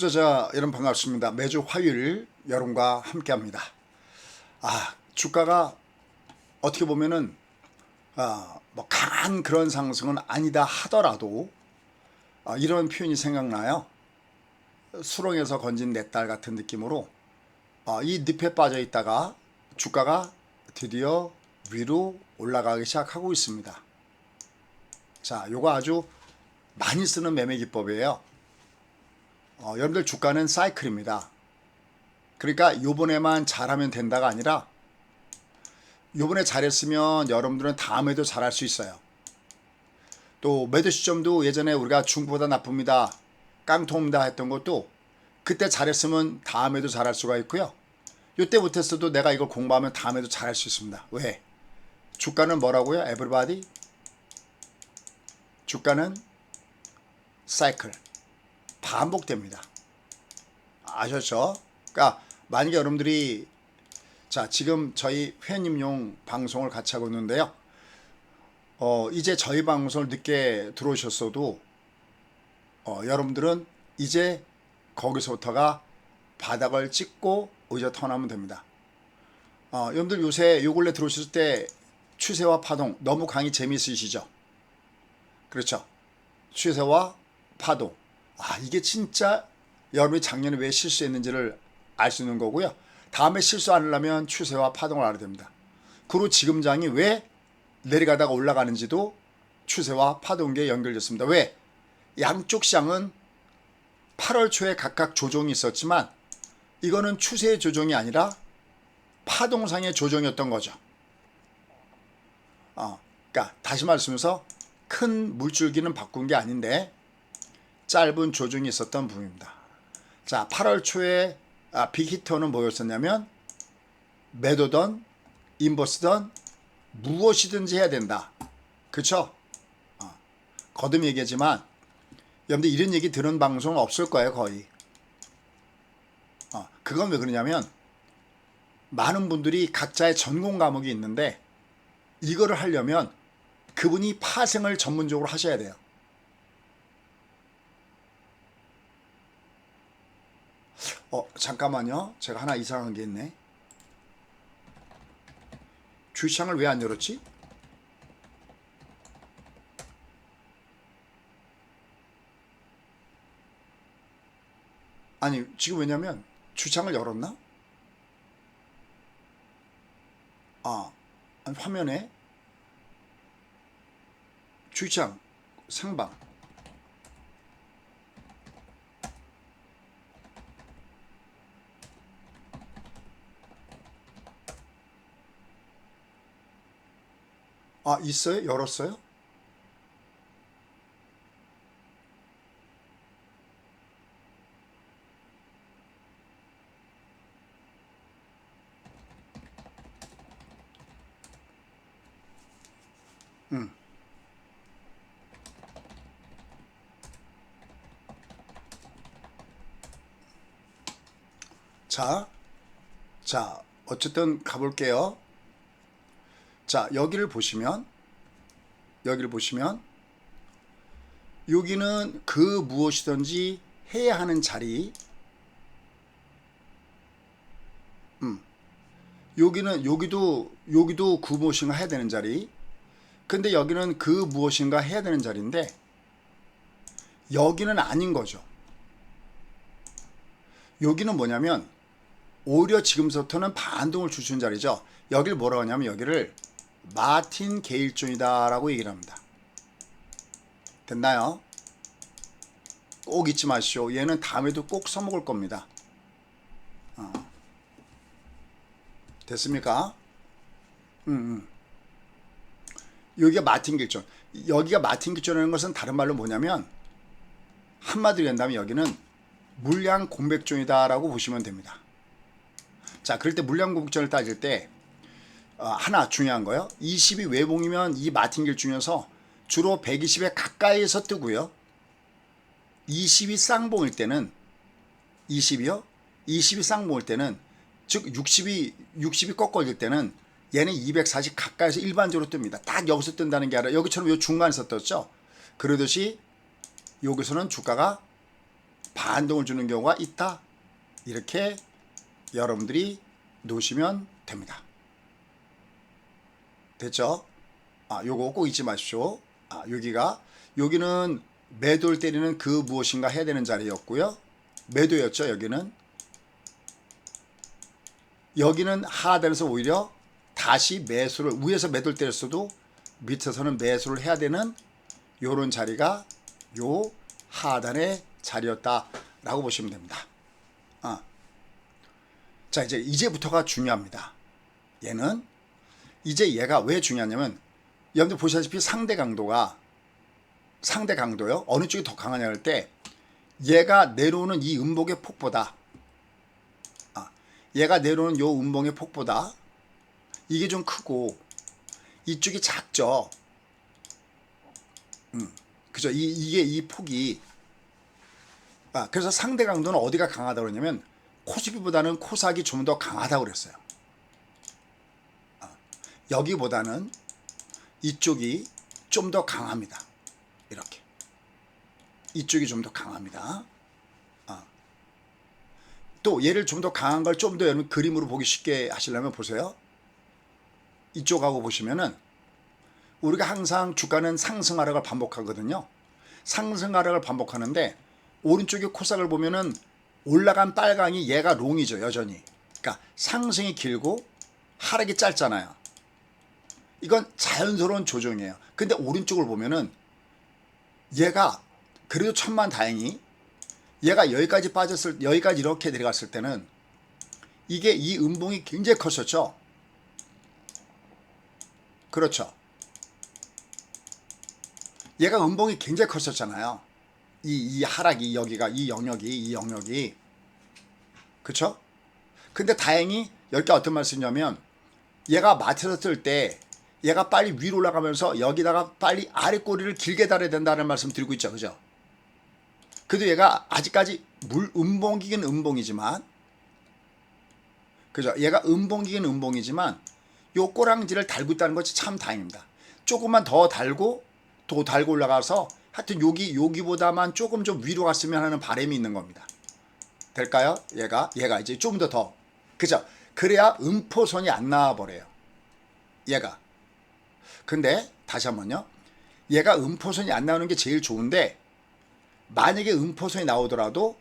투자자 여러분 반갑습니다. 매주 화요일 여러분과 함께합니다. 주가가 어떻게 보면은 뭐 강한 그런 상승은 아니다 하더라도 이런 표현이 생각나요. 수렁에서 건진 내 딸 같은 느낌으로 이 늪에 빠져 있다가 주가가 드디어 위로 올라가기 시작하고 있습니다. 자, 요거 아주 많이 쓰는 매매 기법이에요. 여러분들 주가는 사이클입니다. 그러니까 요번에만 잘하면 된다가 아니라 요번에 잘했으면 여러분들은 다음에도 잘할 수 있어요. 또 매도 시점도 예전에 우리가 중국보다 나쁩니다, 깡통입니다 했던 것도 그때 잘했으면 다음에도 잘할 수가 있고요. 요때 못했어도 내가 이걸 공부하면 다음에도 잘할 수 있습니다. 왜? 주가는 뭐라고요? 에브리바디? 주가는 사이클, 반복됩니다. 아셨죠? 그러니까 만약에 여러분들이 지금 저희 회원님용 방송을 같이 하고 있는데요. 이제 저희 방송을 늦게 들어오셨어도 여러분들은 이제 거기서부터가 바닥을 찍고 의자 턴하면 됩니다. 여러분들 요새 요 근래 들어오셨을 때 추세와 파동 너무 강의 재미있으시죠? 그렇죠? 추세와 파동. 이게 진짜 여러분이 작년에 왜 실수했는지를 알 수 있는 거고요. 다음에 실수 안 하려면 추세와 파동을 알아야 됩니다. 그리고 지금 장이 왜 내려가다가 올라가는지도 추세와 파동에 연결됐습니다. 왜? 양쪽 시장은 8월 초에 각각 조정이 있었지만 이거는 추세의 조정이 아니라 파동상의 조정이었던 거죠. 그러니까 다시 말씀해서 큰 물줄기는 바꾼 게 아닌데 짧은 조정이 있었던 부분입니다. 자, 8월 초에 빅히터는 뭐였었냐면 매도든 인버스든 무엇이든지 해야 된다. 그렇죠? 거듭 얘기하지만 여러분들 이런 얘기 들은 방송은 없을 거예요, 거의. 그건 왜 그러냐면 많은 분들이 각자의 전공 과목이 있는데 이거를 하려면 그분이 파생을 전문적으로 하셔야 돼요. 잠깐만요. 제가 하나 이상한 게 있네. 주시장을 왜 안 열었지? 아니, 지금 왜냐면 주창을 열었나? 아니, 화면에 주창 상방 있어요? 열었어요? 자, 어쨌든 가볼게요. 자, 여기를 보시면 여기는 그 무엇이든지 해야 하는 자리, 여기도 그 무엇인가 해야 되는 자리. 근데 여기는 그 무엇인가 해야 되는 자리인데 여기는 아닌 거죠. 여기는 뭐냐면 오히려 지금부터는 반동을 주시는 자리죠. 여기를 뭐라고 하냐면 여기를 마틴 게일존이다 라고 얘기를 합니다. 됐나요? 꼭 잊지 마시오. 얘는 다음에도 꼭 써먹을 겁니다. 됐습니까? 여기가 마틴 게일존. 여기가 마틴 게일존이라는 것은 다른 말로 뭐냐면 한마디로 한다면 여기는 물량 공백존이다 라고 보시면 됩니다. 자, 그럴 때 물량 공백존을 따질 때 하나 중요한 거요. 20이 외봉이면 이 마틴길 중에서 주로 120에 가까이에서 뜨고요. 20이 쌍봉일 때는 20이 쌍봉일 때는 즉 60이 꺾어질 때는 얘는 240 가까이서 일반적으로 뜹니다. 딱 여기서 뜬다는 게 아니라 여기처럼 요 중간에서 떴죠. 그러듯이 여기서는 주가가 반동을 주는 경우가 있다. 이렇게 여러분들이 놓으시면 됩니다. 됐죠? 요거 꼭 잊지 마십시오. 여기는 매도를 때리는 그 무엇인가 해야 되는 자리였고요. 매도였죠. 여기는 하단에서 오히려 다시 매수를, 위에서 매도를 때렸어도 밑에서는 매수를 해야 되는 요런 자리가 요 하단의 자리였다라고 보시면 됩니다. 자, 이제부터가 중요합니다. 얘가 왜 중요하냐면, 여러분들 보시다시피 상대 강도요. 어느 쪽이 더 강하냐 할 때, 얘가 내려오는 이 음봉의 폭보다, 얘가 내려오는 요 음봉의 폭보다 이게 좀 크고 이쪽이 작죠. 그죠? 이 폭이. 그래서 상대 강도는 어디가 강하다고 그러냐면 코스피보다는 코스닥이 좀 더 강하다고 그랬어요. 여기보다는 이쪽이 좀 더 강합니다. 이렇게. 이쪽이 좀 더 강합니다. 또 얘를 좀 더 강한 걸 좀 더 여러분 그림으로 보기 쉽게 하시려면 보세요. 이쪽하고 보시면은 우리가 항상 주가는 상승 하락을 반복하거든요. 상승 하락을 반복하는데 오른쪽에 코스닥을 보면은 올라간 빨강이 얘가 롱이죠. 여전히. 그러니까 상승이 길고 하락이 짧잖아요. 이건 자연스러운 조정이에요. 근데 오른쪽을 보면은 얘가 그래도 천만다행히 얘가 여기까지 이렇게 내려갔을 때는 이게 이 음봉이 굉장히 컸었죠. 그렇죠. 얘가 음봉이 굉장히 컸었잖아요. 이 하락이 이 영역이. 그쵸? 근데 다행히 여기가 어떤 말씀이냐면 얘가 마트에서 뜰 때 얘가 빨리 위로 올라가면서 여기다가 빨리 아래 꼬리를 길게 달아야 된다는 말씀 드리고 있죠. 그죠? 그래도 얘가 아직까지 음봉이긴 음봉이지만, 그죠? 얘가 음봉이긴 음봉이지만 요 꼬랑지를 달고 있다는 것이 참 다행입니다. 조금만 더 달고 올라가서 하여튼 여기보다만 조금 좀 위로 갔으면 하는 바람이 있는 겁니다. 될까요? 얘가 이제 좀 더. 그죠? 그래야 음포선이 안 나와버려요. 얘가. 근데 다시 한번요. 얘가 음포선이 안 나오는 게 제일 좋은데, 만약에 음포선이 나오더라도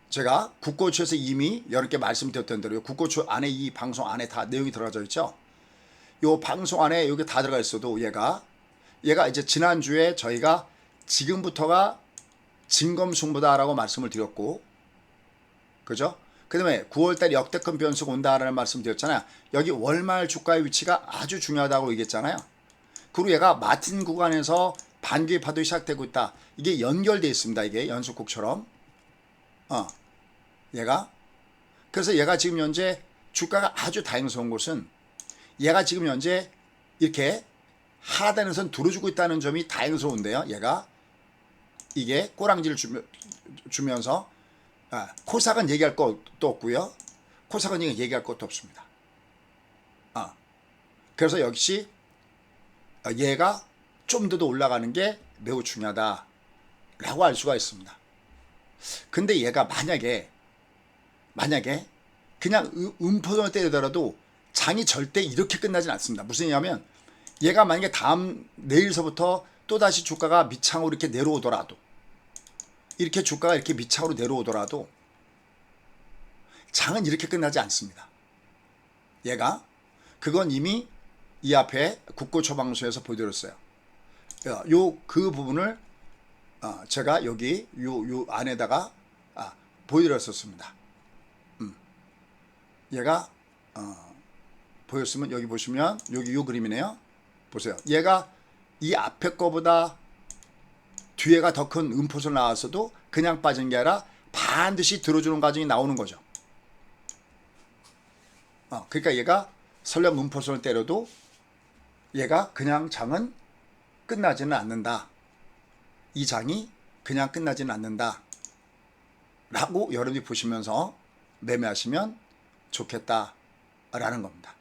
제가 국고추에서 이미 여러분께 말씀드렸던 대로 국고추 안에 이 방송 안에 다 내용이 들어가져 있죠. 요 방송 안에 여기 다 들어가 있어도 얘가 이제 지난주에 저희가 지금부터가 진검승부다라고 말씀을 드렸고, 그죠? 그 다음에 9월달 역대급 변수가 온다라는 말씀 드렸잖아요. 여기 월말 주가의 위치가 아주 중요하다고 얘기했잖아요. 그리고 얘가 마틴 구간에서 반기의 파동이 시작되고 있다. 이게 연결되어 있습니다. 이게 연속국처럼. 그래서 얘가 지금 현재 주가가 아주 다행스러운 것은 얘가 지금 현재 이렇게 하단에선 들어주고 있다는 점이 다행스러운데요. 얘가 이게 꼬랑지를 주면서 코스닥은 얘기할 것도 없고요. 코스닥은 얘기할 것도 없습니다. 그래서 역시 얘가 좀 더 올라가는 게 매우 중요하다라고 알 수가 있습니다. 근데 얘가 만약에 그냥 음포선을 때리더라도 장이 절대 이렇게 끝나진 않습니다. 무슨 얘기냐면 얘가 만약에 내일서부터 또다시 주가가 밑창으로 이렇게 내려오더라도, 이렇게 주가가 이렇게 밑창으로 내려오더라도 장은 이렇게 끝나지 않습니다. 그건 이미 이 앞에 국고초방소에서 보여드렸어요. 그 부분을 제가 여기 요 안에다가 보여드렸었습니다. 얘가 보였으면 여기 보시면 여기 요 그림이네요. 보세요. 얘가 이 앞에 거보다 뒤에가 더 큰 음포선 나왔어도 그냥 빠진 게 아니라 반드시 들어주는 과정이 나오는 거죠. 그러니까 얘가 설령 음포선을 때려도 얘가 그냥 장은 끝나지는 않는다. 이 장이 그냥 끝나지는 않는다. 라고 여러분이 보시면서 매매하시면 좋겠다라는 겁니다.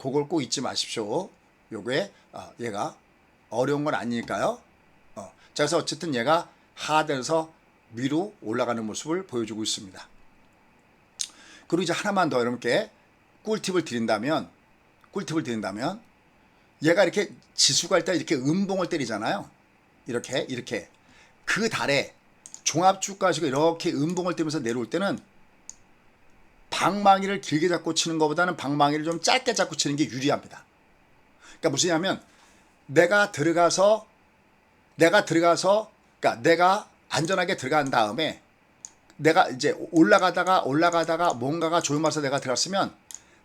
그걸 꼭 잊지 마십시오. 요게 얘가 어려운 건 아니니까요. 자, 그래서 어쨌든 얘가 하단에서 위로 올라가는 모습을 보여주고 있습니다. 그리고 이제 하나만 더 여러분께 꿀팁을 드린다면 얘가 이렇게 지수가 할 때 이렇게 음봉을 때리잖아요. 이렇게 그 달에 종합주가지가 이렇게 음봉을 때면서 내려올 때는 방망이를 길게 잡고 치는 것보다는 방망이를 좀 짧게 잡고 치는 게 유리합니다. 그러니까 무슨 얘기냐면 내가 들어가서 그러니까 내가 안전하게 들어간 다음에 내가 이제 올라가다가 뭔가가 조용해서 내가 들어갔으면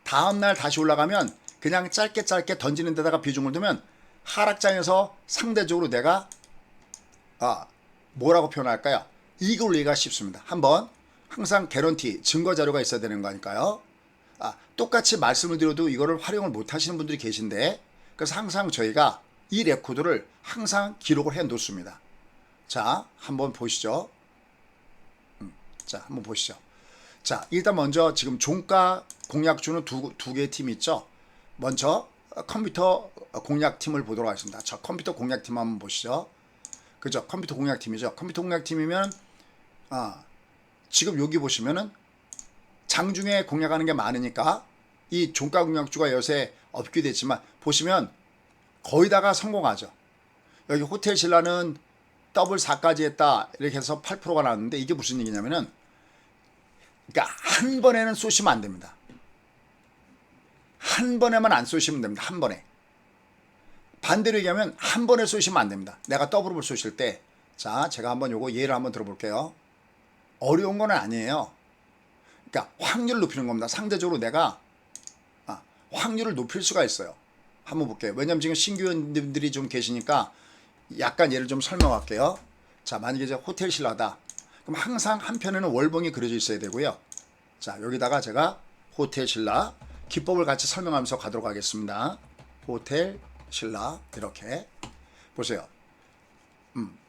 다음날 다시 올라가면 그냥 짧게 던지는 데다가 비중을 두면 하락장에서 상대적으로 내가 뭐라고 표현할까요? 이익을 올리기가 쉽습니다. 한번 항상 개런티 증거 자료가 있어야 되는 거니까요. 똑같이 말씀을 드려도 이거를 활용을 못 하시는 분들이 계신데 그래서 항상 저희가 이 레코드를 항상 기록을 해 놓습니다. 자, 한번 보시죠. 자, 한번 보시죠. 자, 일단 먼저 지금 종가 공략주는 두 개의 팀이 있죠. 먼저 컴퓨터 공략팀을 보도록 하겠습니다. 자, 컴퓨터 공략팀 한번 보시죠. 그죠? 컴퓨터 공략팀이죠. 컴퓨터 공략팀이면 지금 여기 보시면은 장중에 공략하는 게 많으니까 이 종가 공략주가 요새 업규됐지만 보시면 거의 다가 성공하죠. 여기 호텔 신라는 더블 4까지 했다 이렇게 해서 8%가 나왔는데 이게 무슨 얘기냐면은 그러니까 한 번에는 쏘시면 안 됩니다. 한 번에만 안 쏘시면 됩니다. 한 번에. 반대로 얘기하면 한 번에 쏘시면 안 됩니다. 내가 더블을 쏘실 때 자, 제가 한번 요거 예를 한번 들어볼게요. 어려운 건 아니에요. 그러니까 확률을 높이는 겁니다. 상대적으로 내가 확률을 높일 수가 있어요. 한번 볼게요. 왜냐면 지금 신규원들이 좀 계시니까 약간 예를 좀 설명할게요. 자, 만약에 이제 호텔 신라다. 그럼 항상 한편에는 월봉이 그려져 있어야 되고요. 자, 여기다가 제가 호텔 신라 기법을 같이 설명하면서 가도록 하겠습니다. 호텔 신라 이렇게 보세요.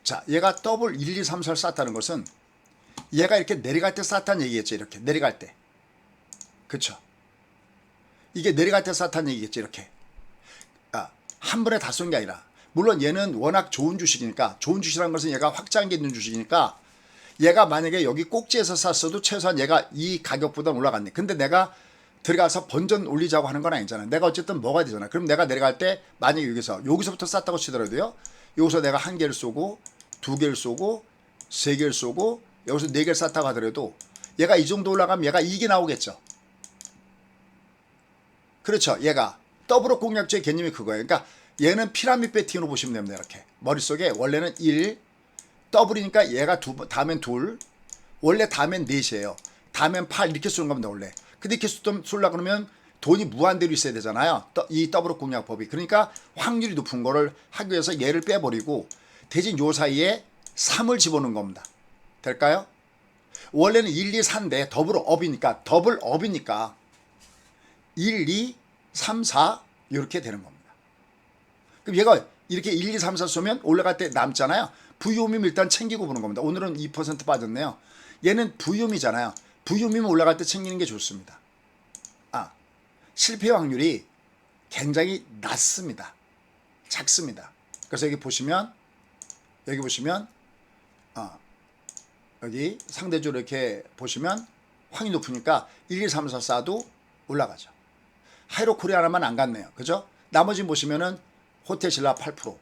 자, 얘가 더블 1, 2, 3, 4를 쌌다는 것은 얘가 이렇게 내려갈 때 쌌다는 얘기겠죠. 이렇게 내려갈 때. 그쵸? 이게 내려갈 때 쌌다는 얘기겠죠. 이렇게. 한 번에 다 쏜 게 아니라 물론 얘는 워낙 좋은 주식이니까 좋은 주식이라는 것은 얘가 확장기 있는 주식이니까 얘가 만약에 여기 꼭지에서 쌌어도 최소한 얘가 이 가격보다 올라갔네. 근데 내가 들어가서 번전 올리자고 하는 건 아니잖아. 내가 어쨌든 뭐가 되잖아. 그럼 내가 내려갈 때 만약에 여기서부터 쌌다고 치더라도요. 여기서 내가 한 개를 쏘고 두 개를 쏘고 세 개를 쏘고 여기서 네 개를 쌌다고 하더라도 얘가 이 정도 올라가면 얘가 이익이 나오겠죠. 그렇죠. 얘가 더블업 공략주의 개념이 그거예요. 그러니까 얘는 피라미드 배팅으로 보시면 됩니다. 이렇게 머릿속에 원래는 1 더블이니까 얘가 다음엔 둘 원래 다음엔 넷이에요. 다음엔 8 이렇게 쏘는 겁니다. 원래. 근데 이렇게 쏠려고 그러면 돈이 무한대로 있어야 되잖아요. 이 더블업 공략법이. 그러니까 확률이 높은 거를 하기 위해서 얘를 빼버리고 대신 요 사이에 3을 집어넣은 겁니다. 될까요? 원래는 1, 2, 4인데 더블업이니까 1, 2, 3, 4 이렇게 되는 겁니다. 그럼 얘가 이렇게 1, 2, 3, 4 쏘면 올라갈 때 남잖아요. 부유음이면 일단 챙기고 보는 겁니다. 오늘은 2% 빠졌네요. 얘는 부유음이잖아요. 부유음이면 올라갈 때 챙기는 게 좋습니다. 실패 확률이 굉장히 낮습니다. 작습니다. 그래서 여기 보시면 여기 상대적으로 이렇게 보시면 확률이 높으니까 1, 2, 3, 4 쏴도 올라가죠. 하이로코리아나만 안 갔네요. 그죠? 나머지 보시면은 호텔 신라 8%,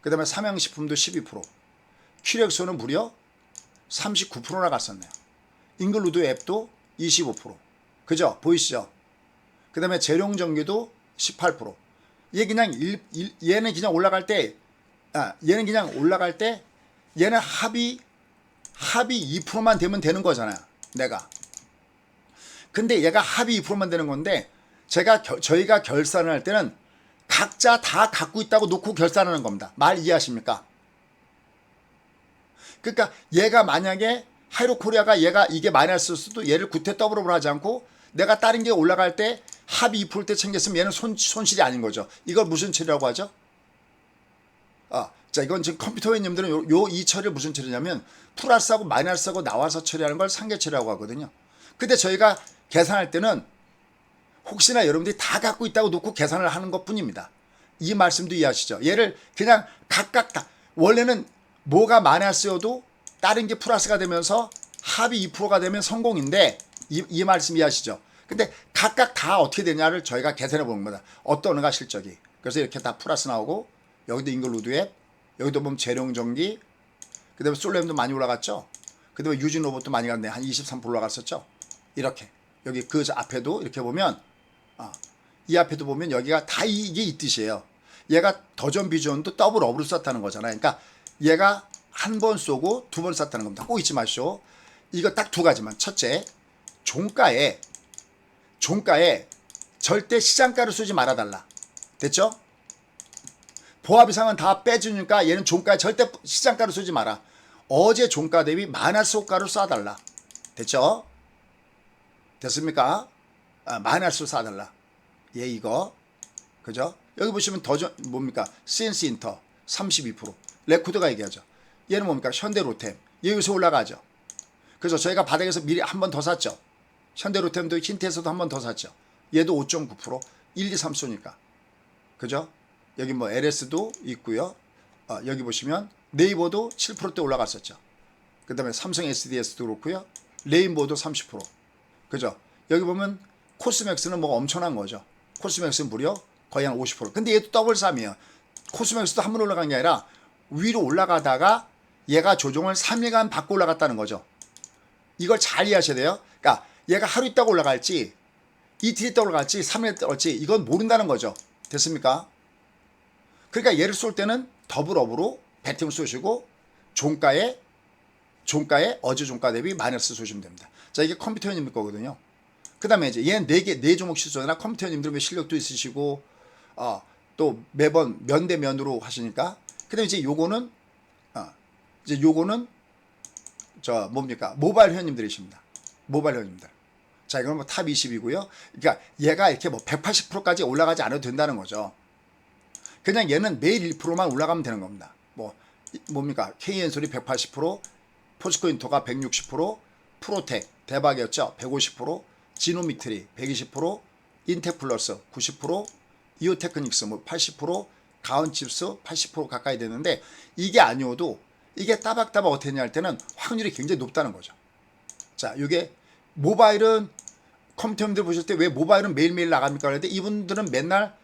그 다음에 삼양식품도 12%, 퀴렉소는 무려 39%나 갔었네요. 잉글루드 앱도 25%. 그죠? 보이시죠? 그 다음에 재룡전기도 18%. 얘는 그냥 올라갈 때, 얘는 합이 2%만 되면 되는 거잖아요. 내가. 근데 얘가 합이 2%만 되는 건데, 저희가 결산을 할 때는 각자 다 갖고 있다고 놓고 결산하는 겁니다. 말 이해하십니까? 그러니까 얘가 만약에 하이로코리아가 얘가 이게 마이너스였어도 얘를 구태 더블업을 하지 않고 내가 다른 게 올라갈 때 합이 2%일 때 챙겼으면 얘는 손실이 아닌 거죠. 이걸 무슨 처리라고 하죠? 자, 이건 지금 컴퓨터 회원님들은 이 처리를 무슨 처리냐면 플러스하고 마이너스하고 나와서 처리하는 걸 상계 처리라고 하거든요. 근데 저희가 계산할 때는 혹시나 여러분들이 다 갖고 있다고 놓고 계산을 하는 것 뿐입니다. 이 말씀도 이해하시죠? 얘를 그냥 각각 다 원래는 뭐가 마이너스여도 다른 게 플러스가 되면서 합이 2%가 되면 성공인데 이 말씀 이해하시죠? 근데 각각 다 어떻게 되냐를 저희가 계산해 보는 거다. 어떤 어느가 실적이. 그래서 이렇게 다 플러스 나오고 여기도 잉글루드앱, 여기도 보면 재룡전기, 그 다음에 솔렘도 많이 올라갔죠. 그 다음에 유진 로봇도 많이 갔네. 한 23% 올라갔었죠. 이렇게 여기 그 앞에도 이렇게 보면 이 앞에도 보면 여기가 다 이게 이 뜻이에요. 얘가 더전 비전도 더블 업으로 썼다는 거잖아요. 그러니까 얘가 한 번 쏘고 두 번 쐈다는 겁니다. 꼭 잊지 마시오. 이거 딱 두 가지만. 첫째, 종가에 절대 시장가를 쏘지 말아달라. 됐죠? 보합 이상은 다 빼주니까 얘는 종가에 절대 시장가를 쏘지 마라. 어제 종가 대비 마이너스 호가를 쏴달라. 됐죠? 됐습니까? 마이너스 쏴달라. 예, 이거. 그죠? 여기 보시면 뭡니까? CNC 인터 32%. 레코드가 얘기하죠. 얘는 뭡니까? 현대로템. 여기서 올라가죠. 그래서 저희가 바닥에서 미리 한 번 더 샀죠. 현대로템도 힌트에서도 한 번 더 샀죠. 얘도 5.9%. 1, 2, 3 쏘니까. 그죠? 여기 뭐 LS도 있고요. 여기 보시면 네이버도 7%대 올라갔었죠. 그 다음에 삼성 SDS도 그렇고요. 레인보도 30%. 그죠? 여기 보면 코스맥스는 뭐 엄청난 거죠. 코스맥스는 무려 거의 한 50%. 근데 얘도 더블 3이에요. 코스맥스도 한 번 올라간 게 아니라 위로 올라가다가 얘가 조정을 3일간 받고 올라갔다는 거죠. 이걸 잘 이해하셔야 돼요. 그러니까 얘가 하루 있다가 올라갈지 이틀 있다가 올라갈지 3일 있다가 올라갈지 이건 모른다는 거죠. 됐습니까? 그러니까 얘를 쏠 때는 더블 업으로 배팅 쏘시고 종가에 어제 종가 대비 마이너스 쏘시면 됩니다. 자, 이게 컴퓨터님 거거든요. 그 다음에 이제 얘는 네 종목씩 쏘나 컴퓨터님들은 실력도 있으시고 또 매번 면 대 면으로 하시니까. 그 다음에 이제 요거는 저 뭡니까? 모바일 회원님들이십니다. 모바일 회원님들. 자, 이건 뭐 탑 20이고요. 그러니까 얘가 이렇게 뭐 180%까지 올라가지 않아도 된다는 거죠. 그냥 얘는 매일 1%만 올라가면 되는 겁니다. 뭡니까? KN솔이 180%, 포스코 인터가 160%, 프로텍 대박이었죠. 150%, 지노믹트리 120%, 인텍플러스 90%, 이오테크닉스 뭐 80%, 가온칩스 80% 가까이 되는데 이게 아니어도 이게 따박따박 어떻게 했냐 할 때는 확률이 굉장히 높다는 거죠. 자, 이게 모바일은 컴퓨터님들 보실 때 왜 모바일은 매일매일 나갑니까? 그런데 이분들은 맨날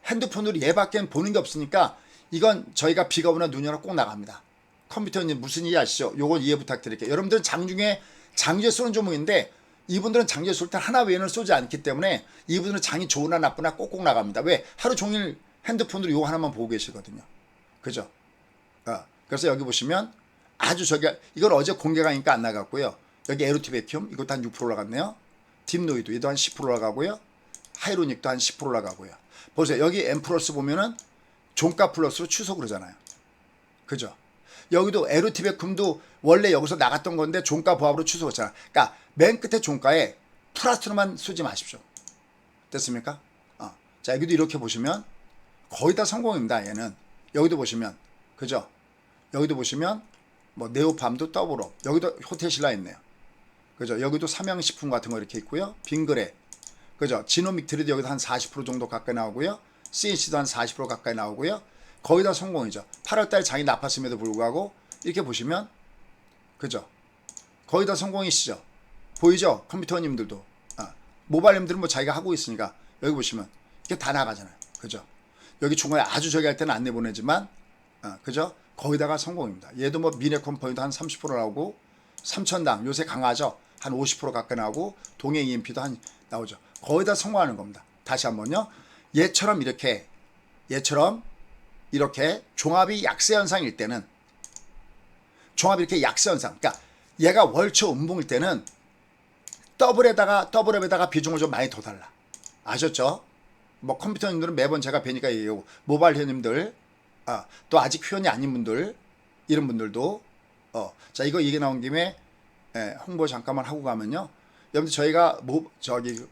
핸드폰으로 얘밖에 보는 게 없으니까 이건 저희가 비가 오나 눈이 오나 꼭 나갑니다. 컴퓨터님 무슨 이해 아시죠? 요건 이해 부탁드릴게요. 여러분들은 장주에 쏘는 종목인데 이분들은 장주에 쏠 때 하나 외에는 쏘지 않기 때문에 이분들은 장이 좋으나 나쁘나 꼭꼭 나갑니다. 왜? 하루 종일 핸드폰으로 요거 하나만 보고 계시거든요. 그죠? 그래서 여기 보시면 아주 이건 어제 공개가니까 안 나갔고요. 여기 에로티 베큐움 이것도 한 6% 올라갔네요. 딥노이드 얘도 한 10% 올라가고요. 하이로닉도 한 10% 올라가고요. 보세요. 여기 M 플러스 보면은 종가 플러스로 취소 그러잖아요. 그죠? 여기도 에로티 베큐움도 원래 여기서 나갔던 건데 종가 보합으로 취소했잖아. 그러니까 맨 끝에 종가에 플러스로만 쏘지 마십시오. 됐습니까? 자, 여기도 이렇게 보시면 거의 다 성공입니다. 얘는 여기도 보시면 그죠? 여기도 보시면 뭐 네오팜도 더블업, 여기도 호텔신라 있네요. 그죠? 여기도 삼양식품 같은 거 이렇게 있고요. 빙그레, 그죠? 지노믹트리도 여기도 한 40% 정도 가까이 나오고요. CNC도 한 40% 가까이 나오고요. 거의 다 성공이죠. 8월달 장이 나빴음에도 불구하고 이렇게 보시면 그죠? 거의 다 성공이시죠. 보이죠? 컴퓨터님들도 모바일님들은 뭐 자기가 하고 있으니까 여기 보시면 이게 다 나가잖아요. 그죠? 여기 중간에 아주 저기 할 때는 안 내보내지만 그죠? 거기다가 성공입니다. 얘도 뭐 미래컴퍼니도 한 30% 나오고 삼천당 요새 강하죠. 한 50% 가까이 나오고 동행 EMP도 한 나오죠. 거의 다 성공하는 겁니다. 다시 한번요. 얘처럼 이렇게 종합이 약세 현상일 때는 종합이 이렇게 약세 현상. 그러니까 얘가 월초 음봉일 때는 더블업에다가 비중을 좀 많이 더 달라. 아셨죠? 뭐 컴퓨터님들은 매번 제가 뵈니까 얘기하고 모바일 회원님들 또 아직 회원이 아닌 분들 이런 분들도 자, 이거 얘기 나온 김에 홍보 잠깐만 하고 가면요. 여러분들 저희가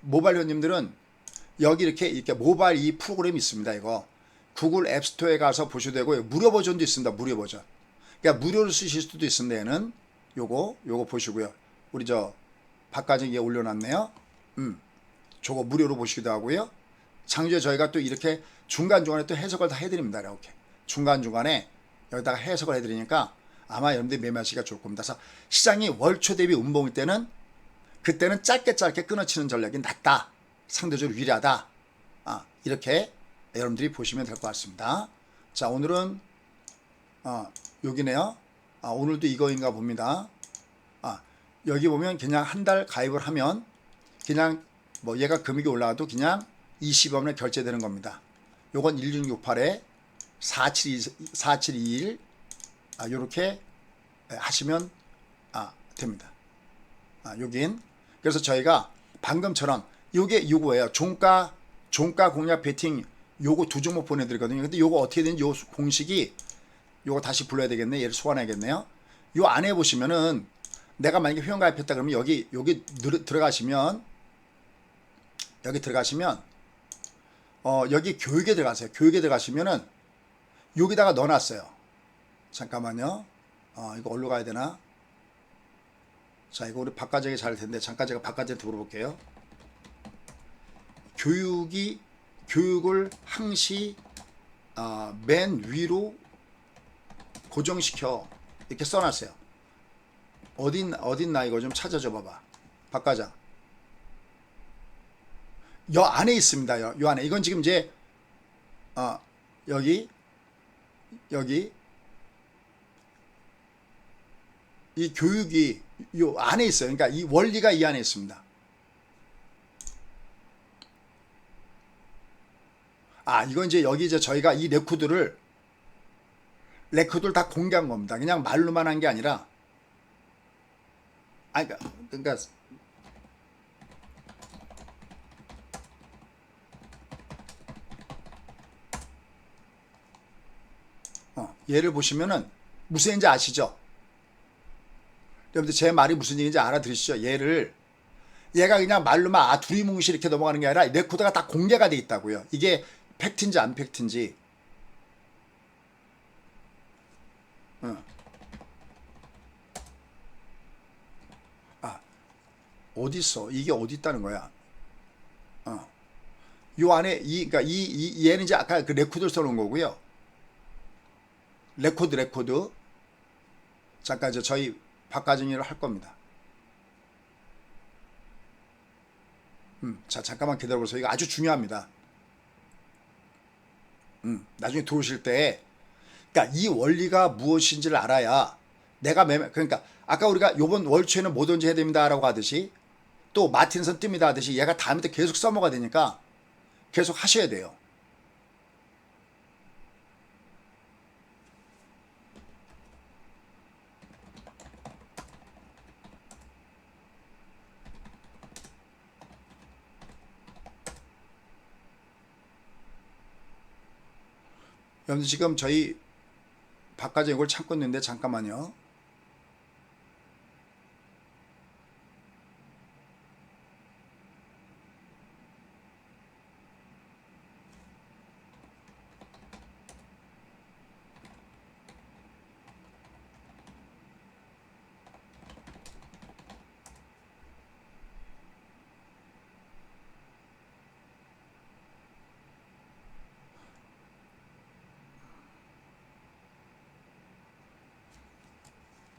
모바일 회원님들은 여기 이렇게 모바일 이 프로그램이 있습니다. 이거 구글 앱스토어에 가서 보셔도 되고 무료 버전도 있습니다. 무료 버전. 그러니까 무료로 쓰실 수도 있습니다. 얘는 요거 보시고요. 우리 박가정이에 올려놨네요. 저거 무료로 보시기도 하고요. 장주에 저희가 또 이렇게 중간중간에 또 해석을 다 해드립니다. 이렇게 중간중간에 여기다가 해석을 해드리니까 아마 여러분들이 매매하시기가 좋을 겁니다. 그래서 시장이 월초 대비 음봉일 때는 그때는 짧게 끊어치는 전략이 낫다. 상대적으로 유리하다. 이렇게 여러분들이 보시면 될 것 같습니다. 자, 오늘은 여기네요. 오늘도 이거인가 봅니다. 여기 보면 그냥 한 달 가입을 하면 그냥 뭐 얘가 금액이 올라와도 그냥 20원에 결제되는 겁니다. 요건 1668에 4721 요렇게 하시면 됩니다. 여긴 그래서 저희가 방금처럼 요게 요거예요. 종가 공략 베팅 요거 두 종목 보내드리거든요. 근데 요거 어떻게 되는지 요 공식이 요거 다시 불러야 되겠네. 얘를 소환해야겠네요. 요 안에 보시면은 내가 만약에 회원 가입했다 그러면 여기 들어가시면 여기 교육에 들어가세요. 교육에 들어가시면은 여기다가 넣어놨어요. 잠깐만요. 이거 어디로 가야 되나? 자, 이거 우리 박과정이 잘 텐데 잠깐 제가 박과정한테 물어볼게요. 교육을 항시 맨 위로 고정시켜 이렇게 써놨어요. 어딨나 이거 좀 찾아줘 봐봐. 박과장. 여 안에 있습니다. 요 안에. 이건 지금 이제 여기 이 교육이 요 안에 있어요. 그러니까 이 원리가 이 안에 있습니다. 이건 이제 여기 이제 저희가 이 레코드를 다 공개한 겁니다. 그냥 말로만 한 게 아니라 그러니까 얘를 보시면은 무슨 얘기인지 아시죠? 여러분들 제 말이 무슨 얘기인지 알아들으시죠? 얘가 그냥 말로만 두리뭉실 이렇게 넘어가는 게 아니라 레코드가 다 공개가 돼 있다고요. 이게 팩트인지 안 팩트인지. 어디 있어? 이게 어디 있다는 거야? 요 안에 그러니까 얘는 이제 아까 그 레코드를 써놓은 거고요. 레코드. 잠깐 저희 박가정이를 할 겁니다. 자, 잠깐만 기다려보세요. 이거 아주 중요합니다. 나중에 들어오실 때, 그러니까 이 원리가 무엇인지를 알아야 그러니까 아까 우리가 요번 월초에는 뭐든지 해야 됩니다라고 하듯이 또 마틴선 뜹니다 하듯이 얘가 다음부터 계속 써먹어야 되니까 계속 하셔야 돼요. 여러분들 지금 저희 바깥에 이걸 찾고 있는데 잠깐만요.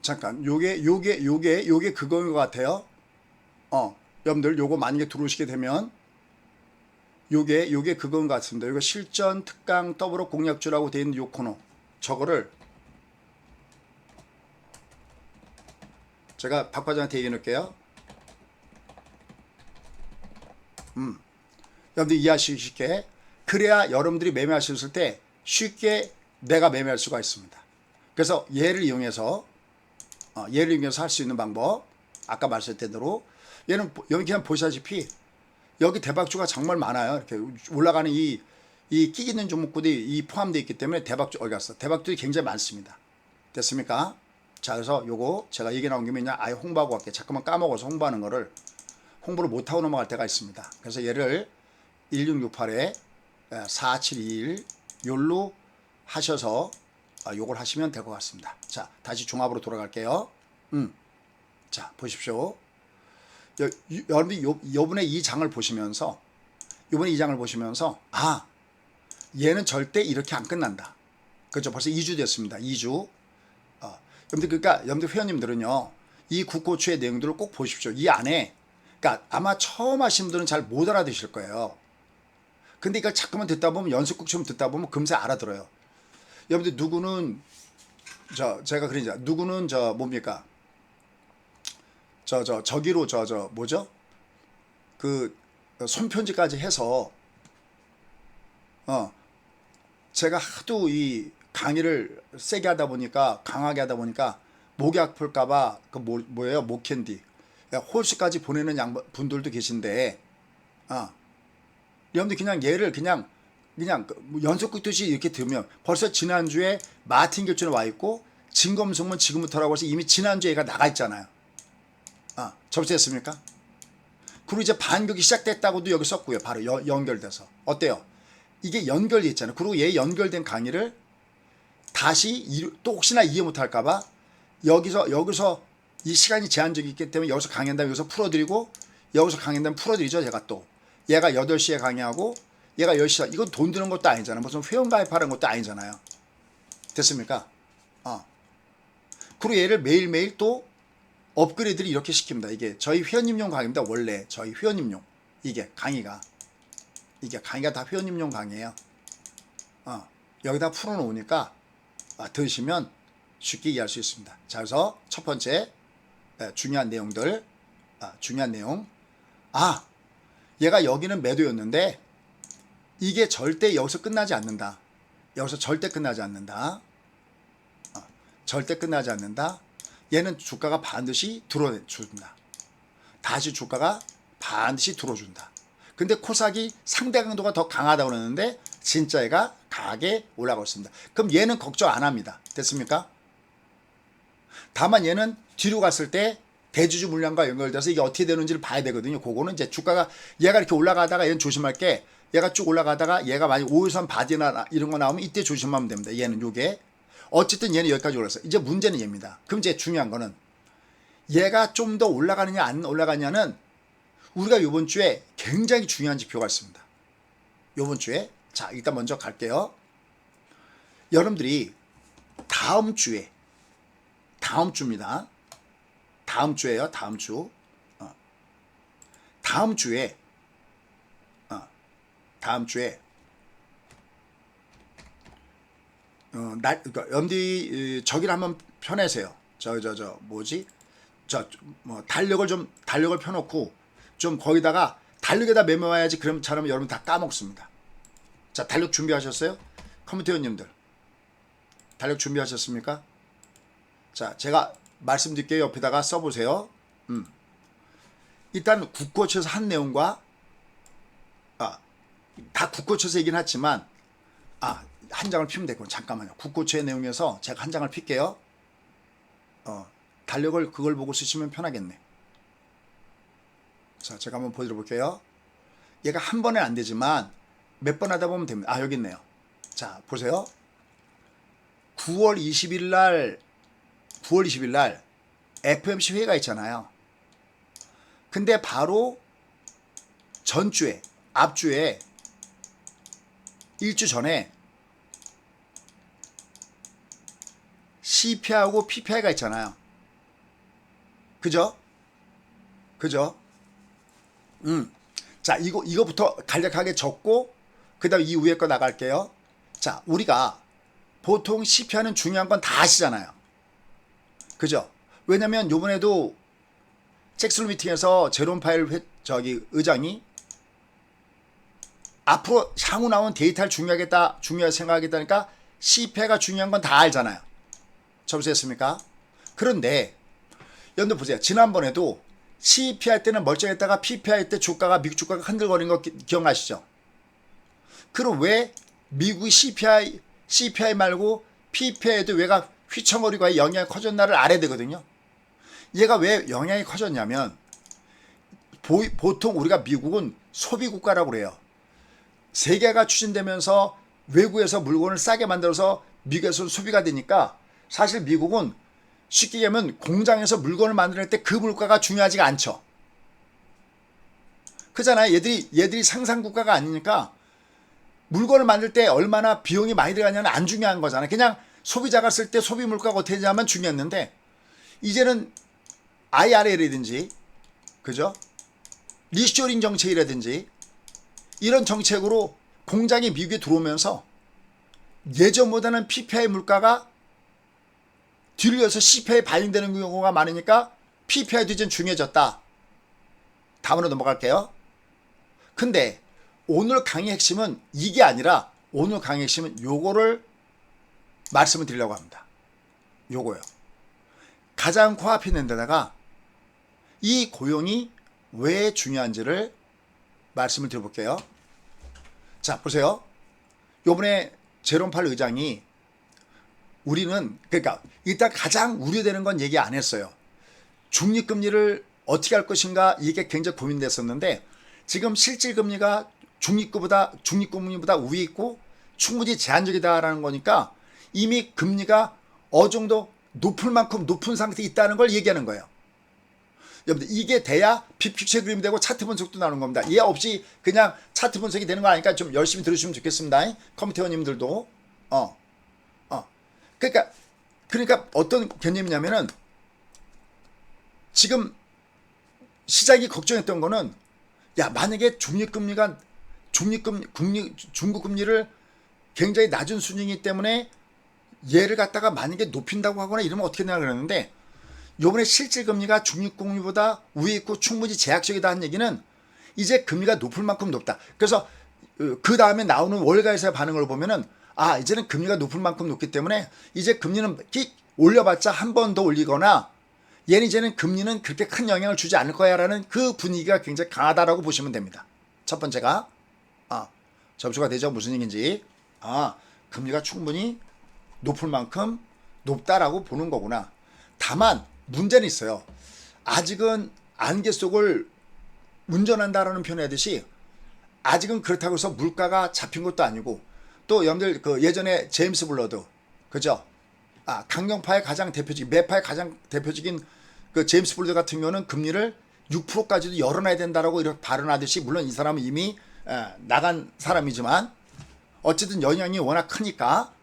잠깐 요게 그거인 것 같아요. 여러분들 요거 만약에 들어오시게 되면 요게 그건 것 같습니다. 이거 실전 특강 더블업 공략주라고 되어 있는 요 코너 저거를 제가 박 과장한테 얘기해 놓을게요. 여러분들 이해하시기 쉽게 그래야 여러분들이 매매하실 때 쉽게 내가 매매할 수가 있습니다. 그래서 얘를 이용해서 할 수 있는 방법 아까 말씀드린 대로 얘는 여기 그냥 보시다시피 여기 대박주가 정말 많아요. 이렇게 올라가는 이 끼 있는 종목들이 포함되어 있기 때문에 어디 갔어? 대박주들이 굉장히 많습니다. 됐습니까? 자, 그래서 요거 제가 얘기 나온 김에 그냥 아예 홍보하고 갈게요. 잠깐만 까먹어서 홍보하는 거를 홍보를 못하고 넘어갈 때가 있습니다. 그래서 얘를 1668에 4721 요로 하셔서 요걸 하시면 될 것 같습니다. 자, 다시 종합으로 돌아갈게요. 자, 보십시오. 여러분이 요번에 이 장을 보시면서 얘는 절대 이렇게 안 끝난다. 그렇죠. 벌써 2주 됐습니다. 2주. 여러분들 회원님들은요, 이 국고추의 내용들을 꼭 보십시오. 이 안에, 그러니까 아마 처음 하신 분들은 잘 못 알아들으실 거예요. 근데 이걸 자꾸만 듣다 보면, 연습국처럼 듣다 보면 금세 알아들어요. 여러분들 누구는, 제가 그러자, 누구는 뭡니까? 저기로, 뭐죠? 그, 손편지까지 해서, 제가 하도 이 강의를 세게 하다 보니까, 강하게 하다 보니까, 목이 아플까봐, 뭐예요? 목캔디. 홀수까지 보내는 분들도 계신데, 여러분들 그냥 얘를 그냥 연속 긋듯이 이렇게 들으면 벌써 지난주에 마틴 결전에 와 있고, 진검승문 지금부터라고 해서 이미 지난주에 얘가 나가 있잖아요. 접수했습니까? 그리고 이제 반격이 시작됐다고도 여기 썼고요. 바로 연결돼서. 어때요? 이게 연결돼 있잖아요. 그리고 얘 연결된 강의를 다시 또 혹시나 이해 못할까봐 여기서 이 시간이 제한적이 있기 때문에 여기서 강의한다면 여기서 풀어드리고, 여기서 강의한다면 풀어드리죠. 제가 또 얘가 8시에 강의하고 얘가 10시에, 이건 돈 드는 것도 아니잖아요. 무슨 회원 가입하는 것도 아니잖아요. 됐습니까? 그리고 얘를 매일매일 또 업그레이드를 이렇게 시킵니다. 이게 저희 회원님용 강의입니다. 원래 저희 회원님용. 이게 강의가 다 회원님용 강의예요. 여기다 풀어놓으니까 들으시면 쉽게 이해할 수 있습니다. 자, 그래서 첫 번째 중요한 내용들, 중요한 내용. 얘가 여기는 매도였는데 이게 절대 여기서 끝나지 않는다. 여기서 절대 끝나지 않는다. 절대 끝나지 않는다. 얘는 주가가 반드시 들어준다. 다시 주가가 반드시 들어준다. 근데 코스닥이 상대 강도가 더 강하다고 그러는데 진짜 얘가 강하게 올라가고 있습니다. 그럼 얘는 걱정 안 합니다. 됐습니까? 다만 얘는 뒤로 갔을 때 대주주 물량과 연결돼서 이게 어떻게 되는지를 봐야 되거든요. 그거는 이제 주가가 얘가 이렇게 올라가다가 얘는 조심할 게, 얘가 쭉 올라가다가 얘가 만약 5일선 바디나 이런 거 나오면 이때 조심하면 됩니다. 얘는 요게 어쨌든 얘는 여기까지 올랐어요. 이제 문제는 얘입니다. 그럼 이제 중요한 거는 얘가 좀 더 올라가느냐 안 올라가냐는 우리가 요번 주에 굉장히 중요한 지표가 있습니다. 요번 주에. 자, 일단 먼저 갈게요. 여러분들이 다음 주입니다. 다음 주에요. 다음 주. 다음 주에 그러니까 여러분들이 저기를 한번 펴내세요. 달력을 펴놓고 좀 거기다가 달력에다 메모해야지. 그럼 잘하면 여러분 다 까먹습니다. 자, 달력 준비하셨어요? 컴퓨터 회원님들 달력 준비하셨습니까? 자, 제가 말씀드릴게요. 옆에다가 써보세요. 일단 국고쳐서 한 내용과 다 국고쳐서 얘기는 하지만 한 장을 피면 되고, 잠깐만요. 국고처의 내용에서 제가 한 장을 필게요. 달력을 그걸 보고 쓰시면 편하겠네. 자, 제가 한번 보여드릴게요. 얘가 한 번에 안 되지만 몇 번 하다 보면 됩니다. 여기 있네요. 자, 보세요. 9월 20일 날 FOMC 회의가 있잖아요. 근데 바로 전주에, 앞주에 일주 전에 CPI하고 PPI가 있잖아요. 그죠? 자, 이거부터 간략하게 적고 그 다음 이 위에 거 나갈게요. 자, 우리가 보통 CPI는 중요한 건 다 아시잖아요. 그죠? 왜냐면 요번에도 잭슬로 미팅에서 제롬 파일 의장이 앞으로 향후 나온 데이터를 중요하게 생각하겠다니까 CPI가 중요한 건 다 알잖아요. 접수했습니까? 그런데 여러분들 보세요. 지난번에도 CPI 때는 멀쩡했다가 PPI 때 미국 주가가 흔들거리는 거 기억나시죠? 그럼 왜 미국이 CPI 말고 PPI에도 왜가 휘청거리고 영향이 커졌나를 알아야 되거든요. 얘가 왜 영향이 커졌냐면, 보통 우리가 미국은 소비국가라고 그래요. 세계가 추진되면서 외국에서 물건을 싸게 만들어서 미국에서 소비가 되니까, 사실 미국은 쉽게 얘기하면 공장에서 물건을 만들 때 그 물가가 중요하지가 않죠. 그잖아요. 얘들이 상상국가가 아니니까 물건을 만들 때 얼마나 비용이 많이 들어가냐는 안 중요한 거잖아요. 그냥 소비자가 쓸 때 소비 물가가 어떻게 되냐면 중요했는데 이제는 IRA라든지 그죠? 리쇼링 정책이라든지 이런 정책으로 공장이 미국에 들어오면서 예전보다는 PPI 물가가 뒤를 이어서 CPI에 반영되는 경우가 많으니까 PPI도 이제 중요해졌다. 다음으로 넘어갈게요. 근데 오늘 강의 핵심은 이게 아니라 오늘 강의 핵심은 요거를 말씀을 드리려고 합니다. 요거요. 가장 코앞에 있는 데다가 이 고용이 왜 중요한지를 말씀을 드려볼게요. 자, 보세요. 요번에 제롬 팔 의장이 우리는 그러니까 일단 가장 우려되는 건 얘기 안 했어요. 중립금리를 어떻게 할 것인가 이게 굉장히 고민됐었는데 지금 실질금리가 중립금리보다 위에 있고 충분히 제한적이다라는 거니까 이미 금리가 어느 정도 높을 만큼 높은 상태에 있다는 걸 얘기하는 거예요. 여러분들 이게 돼야 빅픽처 그림이 되고 차트 분석도 나오는 겁니다. 이해 없이 그냥 차트 분석이 되는 거 아니까 좀 열심히 들으시면 좋겠습니다. 컴퓨터 회원님들도 그러니까 어떤 개념이냐면은 지금 시장이 걱정했던 거는 야 만약에 중국금리를 굉장히 낮은 수준이기 때문에 얘를 갖다가 만약에 높인다고 하거나 이러면 어떻게 되나 그러는데 요번에 실질금리가 중립금리보다 위에 있고 충분히 제약적이다 한 얘기는 이제 금리가 높을 만큼 높다. 그래서 그 다음에 나오는 월가에서의 반응을 보면은 이제는 금리가 높을 만큼 높기 때문에 이제 금리는 올려봤자 한 번 더 올리거나 얘는 이제는 금리는 그렇게 큰 영향을 주지 않을 거야 라는 그 분위기가 굉장히 강하다라고 보시면 됩니다. 첫 번째가 점수가 되죠. 무슨 얘기인지 금리가 충분히 높을 만큼 높다라고 보는 거구나. 다만 문제는 있어요. 아직은 안개 속을 운전한다라는 표현하듯이 아직은 그렇다고 해서 물가가 잡힌 것도 아니고 또 여러분들 그 예전에 제임스 블러드 그죠? 강경파의 가장 대표적인 매파의 가장 대표적인 그 제임스 블러드 같은 경우는 금리를 6%까지도 열어놔야 된다라고 이렇게 발언하듯이 물론 이 사람은 이미 나간 사람이지만 어쨌든 영향이 워낙 크니까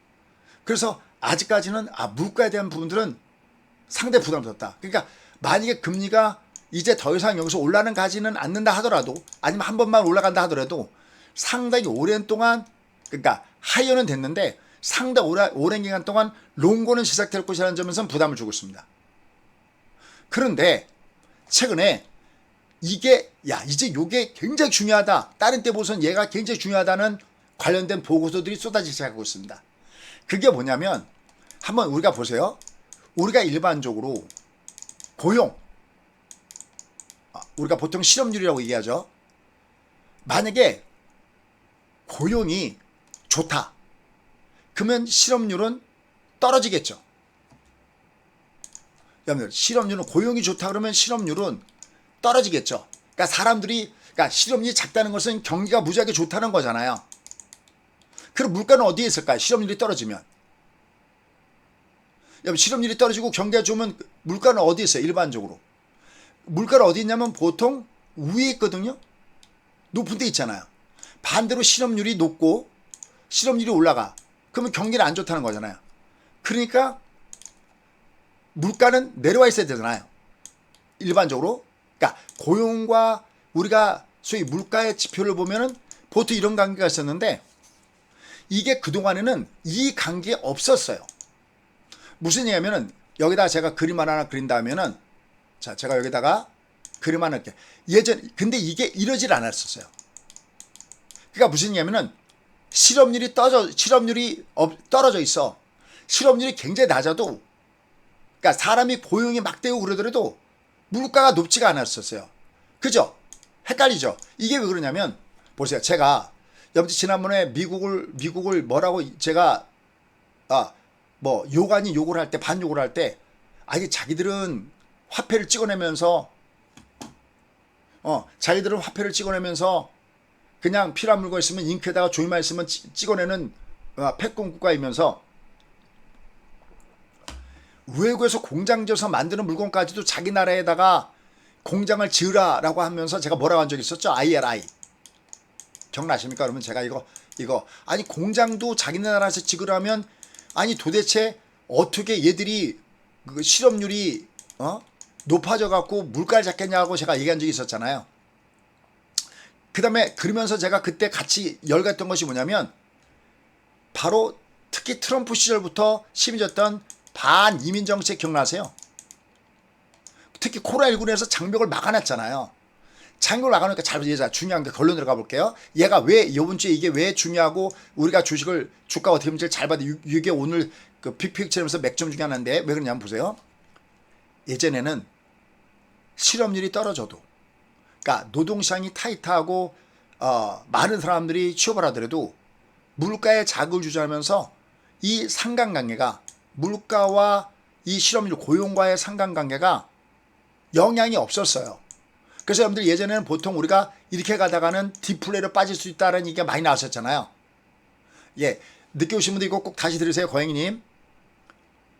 그래서 아직까지는 물가에 대한 부분들은 상당히 부담스럽다. 그러니까 만약에 금리가 이제 더 이상 여기서 올라는 가지는 않는다 하더라도 아니면 한 번만 올라간다 하더라도 상당히 오랜 동안 그러니까 하이어는 됐는데 상당히 오랜 기간 동안 롱고는 시작될 것이라는 점에서는 부담을 주고 있습니다. 그런데 최근에 이제 요게 굉장히 중요하다. 다른 때 보선 얘가 굉장히 중요하다는 관련된 보고서들이 쏟아지기 시작하고 있습니다. 그게 뭐냐면 한번 우리가 보세요. 우리가 일반적으로 고용 우리가 보통 실업률이라고 얘기하죠. 만약에 고용이 좋다. 그러면 실업률은 떨어지겠죠. 여러분들 실업률은 고용이 좋다 그러면 실업률은 떨어지겠죠. 그러니까 실업률이 작다는 것은 경기가 무지하게 좋다는 거잖아요. 그럼 물가는 어디에 있을까요? 실업률이 떨어지면. 여러분 실업률이 떨어지고 경기가 좋으면 물가는 어디에 있어요? 일반적으로. 물가는 어디 있냐면 보통 위에 있거든요. 높은 데 있잖아요. 반대로 실업률이 높고 실업률이 올라가. 그러면 경기는 안 좋다는 거잖아요. 그러니까 물가는 내려와 있어야 되잖아요. 일반적으로. 그러니까 고용과 우리가 소위 물가의 지표를 보면은 보통 이런 관계가 있었는데 이게 그동안에는 이 관계 없었어요. 무슨 얘기냐면은 여기다 제가 그림 하나 그린 다음에는 자, 제가 여기다가 그림 하나 이렇게 근데 이게 이러질 않았었어요. 그러니까 무슨 얘기냐면은 실업률이 떨어져 있어. 실업률이 굉장히 낮아도 그러니까 사람이 고용이 막 되고 그러더라도 물가가 높지가 않았었어요. 그죠? 헷갈리죠? 이게 왜 그러냐면 보세요. 제가 여러분 지난번에 미국을 뭐라고 제가 욕을 할 때 반욕을 할 때 아니 자기들은 화폐를 찍어내면서 그냥 필요한 물건 있으면 잉크에다가 조이만 있으면 찍어내는 패권 국가이면서 외국에서 공장 지어서 만드는 물건까지도 자기 나라에다가 공장을 지으라라고 하면서 제가 뭐라고 한 적이 있었죠? IRI 기억나십니까? 그러면 제가 이거 아니 공장도 자기 나라에서 지으라면 아니 도대체 어떻게 얘들이 그 실업률이 높아져 갖고 물가를 잡겠냐고 제가 얘기한 적이 있었잖아요. 그 다음에 그러면서 제가 그때 같이 열갔던 것이 뭐냐면 바로 특히 트럼프 시절부터 심해졌던 반이민 정책 기억나세요? 특히 코로나19에서 장벽을 막아놨잖아요. 장벽을 막아놓으니까 잘 보세요. 중요한 게 결론 들어가 볼게요. 얘가 왜 이번 주에 이게 왜 중요하고 우리가 주가 어떻게 보면 잘 봐도 이게 오늘 그 빅픽처럼서 맥점 중에 하나인데 왜 그러냐면 보세요. 예전에는 실업률이 떨어져도 그러니까 노동시장이 타이트하고 많은 사람들이 취업을 하더라도 물가에 자극을 주저하면서 이 상관관계가 물가와 이 실업률 고용과의 상관관계가 영향이 없었어요. 그래서 여러분들 예전에는 보통 우리가 이렇게 가다가는 디플레로 빠질 수 있다는 얘기가 많이 나왔었잖아요. 예, 늦게 오신 분들 이거 꼭 다시 들으세요. 고양이님.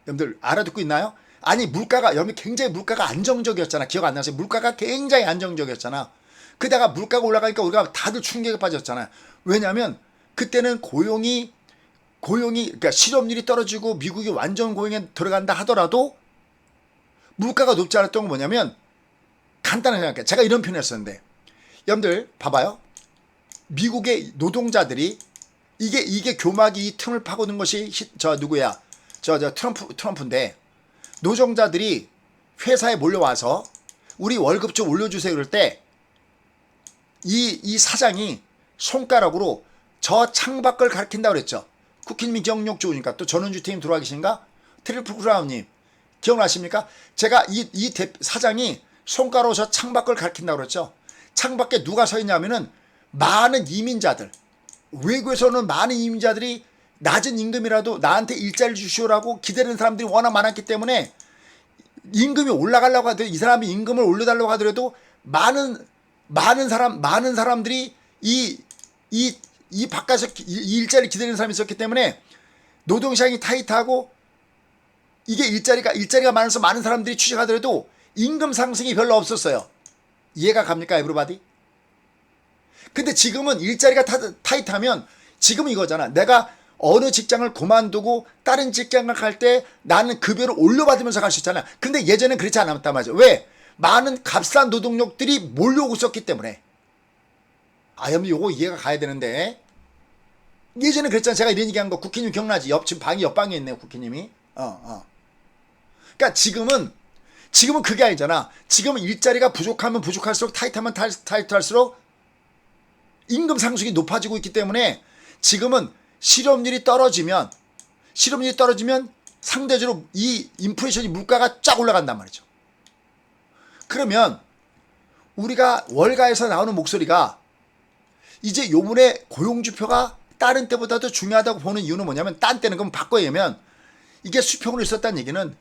여러분들 알아듣고 있나요? 아니 물가가 여러분 굉장히 물가가 안정적이었잖아. 기억 안 나세요? 물가가 굉장히 안정적이었잖아. 그다가 물가가 올라가니까 우리가 다들 충격에 빠졌잖아요. 왜냐하면 그때는 고용이 그러니까 실업률이 떨어지고 미국이 완전 고용에 들어간다 하더라도 물가가 높지 않았던 건 뭐냐면 간단하게 생각해요. 제가 이런 표현을 했었는데 여러분들 봐봐요. 미국의 노동자들이 이게 교막이 이 틈을 파고든 것이 누구야? 트럼프인데 노동자들이 회사에 몰려와서 우리 월급 좀 올려주세요 그럴 때 이 사장이 손가락으로 저 창밖을 가리킨다고 그랬죠. 쿠키님이 기억력 좋으니까 또 전원주 팀 들어와 계신가? 트리플 크라운님 기억나십니까? 제가 이 사장이 손가락으로 저 창밖을 가리킨다고 그랬죠. 창밖에 누가 서 있냐면은 많은 이민자들, 외국에서는 많은 이민자들이 낮은 임금이라도 나한테 일자리를 주시오라고 기다리는 사람들이 워낙 많았기 때문에 임금이 올라가려고 하더라도 이 사람이 임금을 올려달라고 하더라도 많은 사람들이 이 바깥에서 이 일자리 기다리는 사람이 있었기 때문에 노동시장이 타이트하고 이게 일자리가 많아서 많은 사람들이 취직하더라도 임금 상승이 별로 없었어요. 이해가 갑니까, 에브리바디? 근데 지금은 일자리가 타이트하면 지금은 이거잖아. 내가 어느 직장을 그만두고 다른 직장을 갈 때 나는 급여를 올려받으면서 갈 수 있잖아. 근데 예전엔 그렇지 않았단 말이죠. 왜? 많은 값싼 노동력들이 몰려오고 있었기 때문에. 여러분 요거 이해가 가야 되는데 예전에 그랬잖아. 제가 이런 얘기한 거 국회님 기억나지? 지금 방이 옆방에 있네요. 국회님이. 그러니까 지금은 그게 아니잖아. 지금은 일자리가 부족하면 부족할수록 타이트하면 타이트할수록 임금 상승이 높아지고 있기 때문에 지금은 실업률이 떨어지면 상대적으로 이 인플레이션이 물가가 쫙 올라간단 말이죠. 그러면 우리가 월가에서 나오는 목소리가 이제 요번에 고용지표가 다른 때보다도 중요하다고 보는 이유는 뭐냐면 딴 때는 그럼 바꿔야면 이게 수평으로 있었다는 얘기는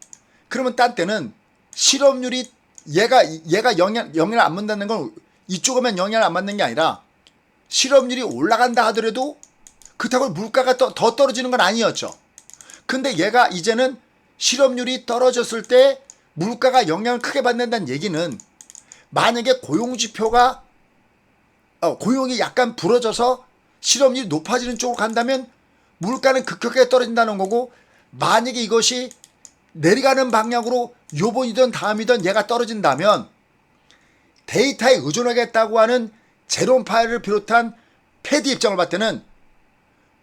그러면 딴 때는 실업률이 얘가 영향을 안 받는 건 이쪽에만 영향을 안 받는 게 아니라 실업률이 올라간다 하더라도 그렇다고 물가가 더 떨어지는 건 아니었죠. 근데 얘가 이제는 실업률이 떨어졌을 때 물가가 영향을 크게 받는다는 얘기는 만약에 고용지표가 고용이 약간 불어져서 실업률이 높아지는 쪽으로 간다면 물가는 급격하게 떨어진다는 거고 만약에 이것이 내려가는 방향으로 요번이든 다음이든 얘가 떨어진다면 데이터에 의존하겠다고 하는 제롬 파웰을 비롯한 패드 입장을 봤을 때는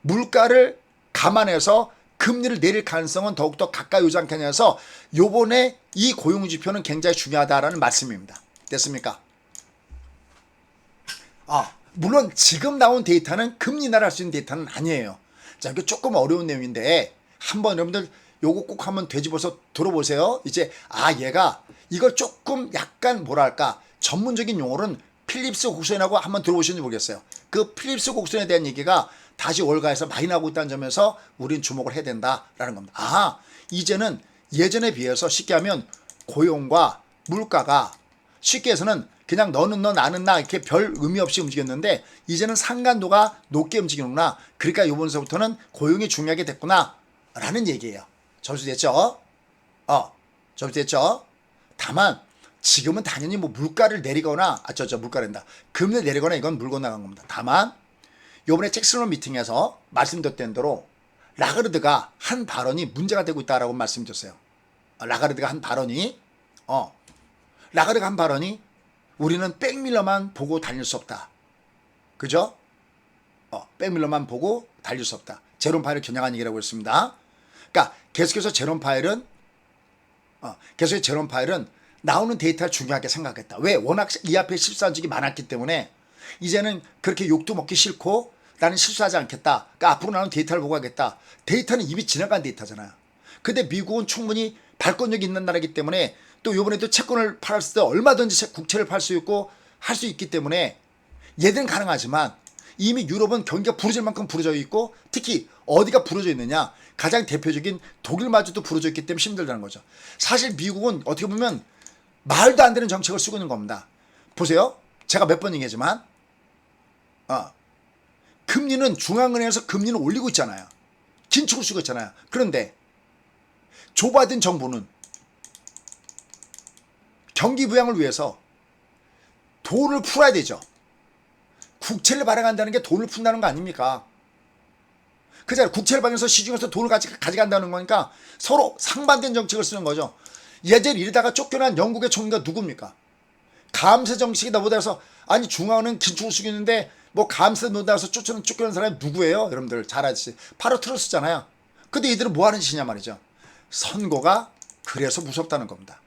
물가를 감안해서 금리를 내릴 가능성은 더욱더 가까이 오지 않겠냐 해서 요번에 이 고용지표는 굉장히 중요하다라는 말씀입니다. 됐습니까? 물론 지금 나온 데이터는 금리 인하할 수 있는 데이터는 아니에요. 자, 이거 조금 어려운 내용인데 한번 여러분들 요거 꼭 한번 되짚어서 들어보세요. 이제 얘가 이걸 조금 약간 뭐랄까 전문적인 용어로는 필립스 곡선이라고 한번 들어보셨는지 모르겠어요. 그 필립스 곡선에 대한 얘기가 다시 월가에서 많이 나오고 있다는 점에서 우린 주목을 해야 된다라는 겁니다. 이제는 예전에 비해서 쉽게 하면 고용과 물가가 쉽게 해서는 그냥 너는 너 나는 나 이렇게 별 의미 없이 움직였는데 이제는 상관도가 높게 움직이는구나. 그러니까 이번서부터는 고용이 중요하게 됐구나 라는 얘기예요. 점수됐죠? 점수됐죠? 다만 지금은 당연히 뭐 물가를 내리거나 물가랜다. 금리를 내리거나 이건 물고 나간 겁니다. 다만 요번에 잭슨홀 미팅에서 말씀드렸던 대로 라가르드가 한 발언이 문제가 되고 있다라고 말씀드렸어요. 라가르드가 한 발언이 라가르드가 한 발언이 우리는 백밀러만 보고 달릴 수 없다. 그죠? 백밀러만 보고 달릴 수 없다. 제롬 파일을 겨냥한 얘기라고 했습니다. 그러니까 계속해서 제롬 파일은 나오는 데이터를 중요하게 생각했다. 왜? 워낙 이 앞에 실수한 적이 많았기 때문에 이제는 그렇게 욕도 먹기 싫고 나는 실수하지 않겠다. 그러니까 앞으로 나오는 데이터를 보고 하겠다. 데이터는 이미 지나간 데이터잖아요. 근데 미국은 충분히 발권력이 있는 나라이기 때문에 또 이번에도 채권을 팔았을 때 얼마든지 국채를 팔 수 있고 할 수 있기 때문에 얘들은 가능하지만 이미 유럽은 경기가 부러질 만큼 부러져 있고 특히 어디가 부러져 있느냐. 가장 대표적인 독일마저도 부러져 있기 때문에 힘들다는 거죠. 사실 미국은 어떻게 보면 말도 안 되는 정책을 쓰고 있는 겁니다. 보세요. 제가 몇 번 얘기하지만 금리는 중앙은행에서 금리는 올리고 있잖아요. 긴축을 쓰고 있잖아요. 그런데 조 바이든 정부는 경기 부양을 위해서 돈을 풀어야 되죠. 국채를 발행한다는 게 돈을 푼다는 거 아닙니까? 그잖아요. 국채를 발행해서 시중에서 돈을 가져간다는 거니까 서로 상반된 정책을 쓰는 거죠. 예전에 이러다가 쫓겨난 영국의 총리가 누굽니까? 감세 정책이다 보다 해서 아니 중앙은행 긴축을 쓰고 있는데 뭐 감세 보다 해서 쫓겨난 사람이 누구예요? 여러분들 잘 아시지? 바로 트러스잖아요. 근데 이들은 뭐 하는 짓이냐 말이죠. 선거가 그래서 무섭다는 겁니다.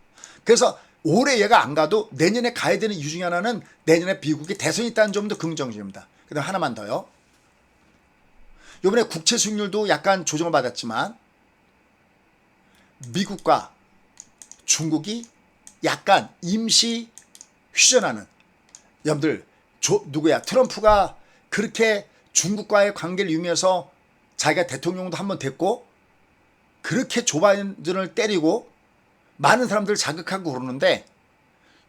그래서 올해 얘가 안 가도 내년에 가야 되는 이유 중에 하나는 내년에 미국이 대선이 있다는 점도 긍정적입니다. 그 다음 하나만 더요. 이번에 국채 수익률도 약간 조정을 받았지만 미국과 중국이 약간 임시 휴전하는 여러분들 누구야 트럼프가 그렇게 중국과의 관계를 이용해서 자기가 대통령도 한번 됐고 그렇게 조 바이든을 때리고 많은 사람들을 자극하고 그러는데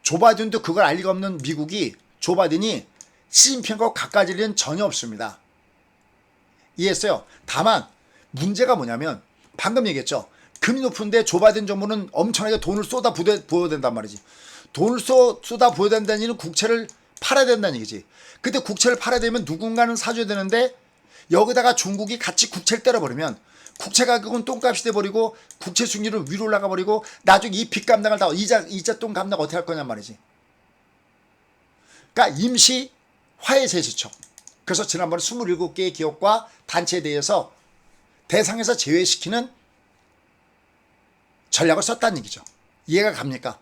조 바이든도 그걸 알 리가 없는 미국이 조 바이든이 시진핑과 가까워질 일은 전혀 없습니다. 이해했어요? 다만 문제가 뭐냐면 방금 얘기했죠. 금리 높은데 조 바이든 정부는 엄청나게 돈을 쏟아 부어야 된단 말이지. 돈을 쏟아 부어야 된다는 얘기는 국채를 팔아야 된다는 얘기지. 근데 국채를 팔아야 되면 누군가는 사줘야 되는데 여기다가 중국이 같이 국채를 때려버리면 국채 가격은 똥값이 돼버리고 국채 수익률은 위로 올라가 버리고 나중에 이 빚 감당을 다 이자 똥 감당 어떻게 할 거냔 말이지. 그러니까 임시 화해 제스처. 그래서 지난번에 27개의 기업과 단체에 대해서 대상에서 제외시키는 전략을 썼다는 얘기죠. 이해가 갑니까?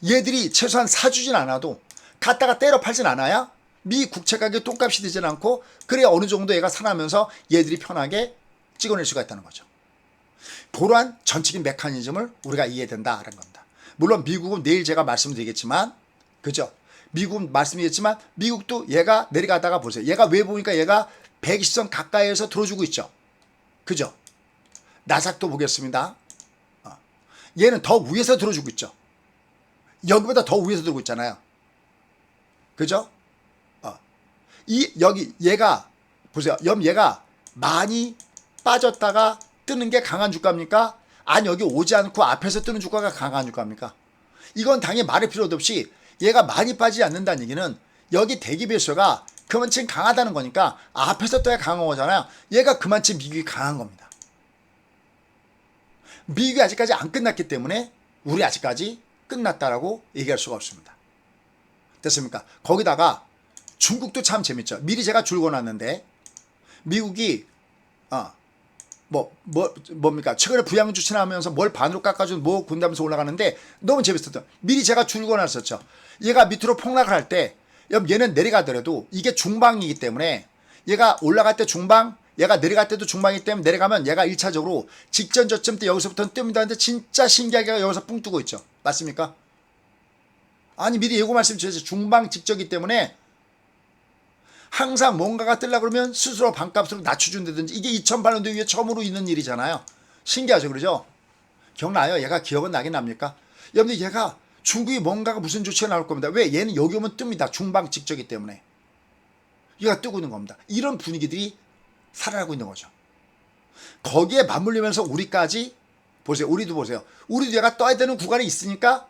얘들이 최소한 사주진 않아도 갖다가 때려 팔진 않아야 미 국채 가격 똥값이 되진 않고 그래야 어느 정도 얘가 살아나면서 얘들이 편하게 찍어낼 수가 있다는 거죠. 그러한 전체적인 메커니즘을 우리가 이해해야 된다라는 겁니다. 물론 미국은 내일 제가 말씀드리겠지만 그죠? 미국은 말씀드리겠지만 미국도 얘가 내려가다가 보세요. 얘가 왜 보니까 얘가 120선 가까이에서 들어주고 있죠. 그죠? 나삭도 보겠습니다. 얘는 더 위에서 들어주고 있죠. 여기보다 더 위에서 들어오고 있잖아요. 그죠? 여기 얘가 보세요. 얘가 많이 빠졌다가 뜨는 게 강한 주가입니까? 아니 여기 오지 않고 앞에서 뜨는 주가가 강한 주가입니까? 이건 당연히 말할 필요도 없이 얘가 많이 빠지지 않는다는 얘기는 여기 대기배수가 그만큼 강하다는 거니까 앞에서 떠야 강한 거잖아요. 얘가 그만큼 미국이 강한 겁니다. 미국이 아직까지 안 끝났기 때문에 우리 아직까지 끝났다라고 얘기할 수가 없습니다. 됐습니까? 거기다가 중국도 참 재밌죠. 미리 제가 줄 거놨는데 미국이 뭡니까? 최근에 부양 조치하면서 뭘 반으로 깎아주는 뭐 군다면서 올라가는데 너무 재밌었죠. 미리 제가 줄 거놨었죠. 얘가 밑으로 폭락을 할 때 얘는 내려가더라도 이게 중방이기 때문에 얘가 올라갈 때 중방 얘가 내려갈 때도 중방이기 때문에 내려가면 얘가 1차적으로 직전 저점 때 여기서부터는 뜹니다. 근데 진짜 신기하게 여기서 뿡 뜨고 있죠. 맞습니까? 아니 미리 예고 말씀드렸죠. 중방 직전이기 때문에 항상 뭔가가 뜨려고 그러면 스스로 반값으로 낮춰준다든지 이게 2008년도 이후에 처음으로 있는 일이잖아요. 신기하죠. 그러죠? 기억나요? 얘가 기억은 나긴 납니까? 여러분들 얘가 중국이 뭔가가 무슨 조치가 나올 겁니다. 왜? 얘는 여기 오면 뜹니다. 중방 직전이기 때문에. 얘가 뜨고 있는 겁니다. 이런 분위기들이 살아나고 있는 거죠. 거기에 맞물리면서 우리까지 보세요. 우리도 보세요. 우리도 얘가 떠야 되는 구간이 있으니까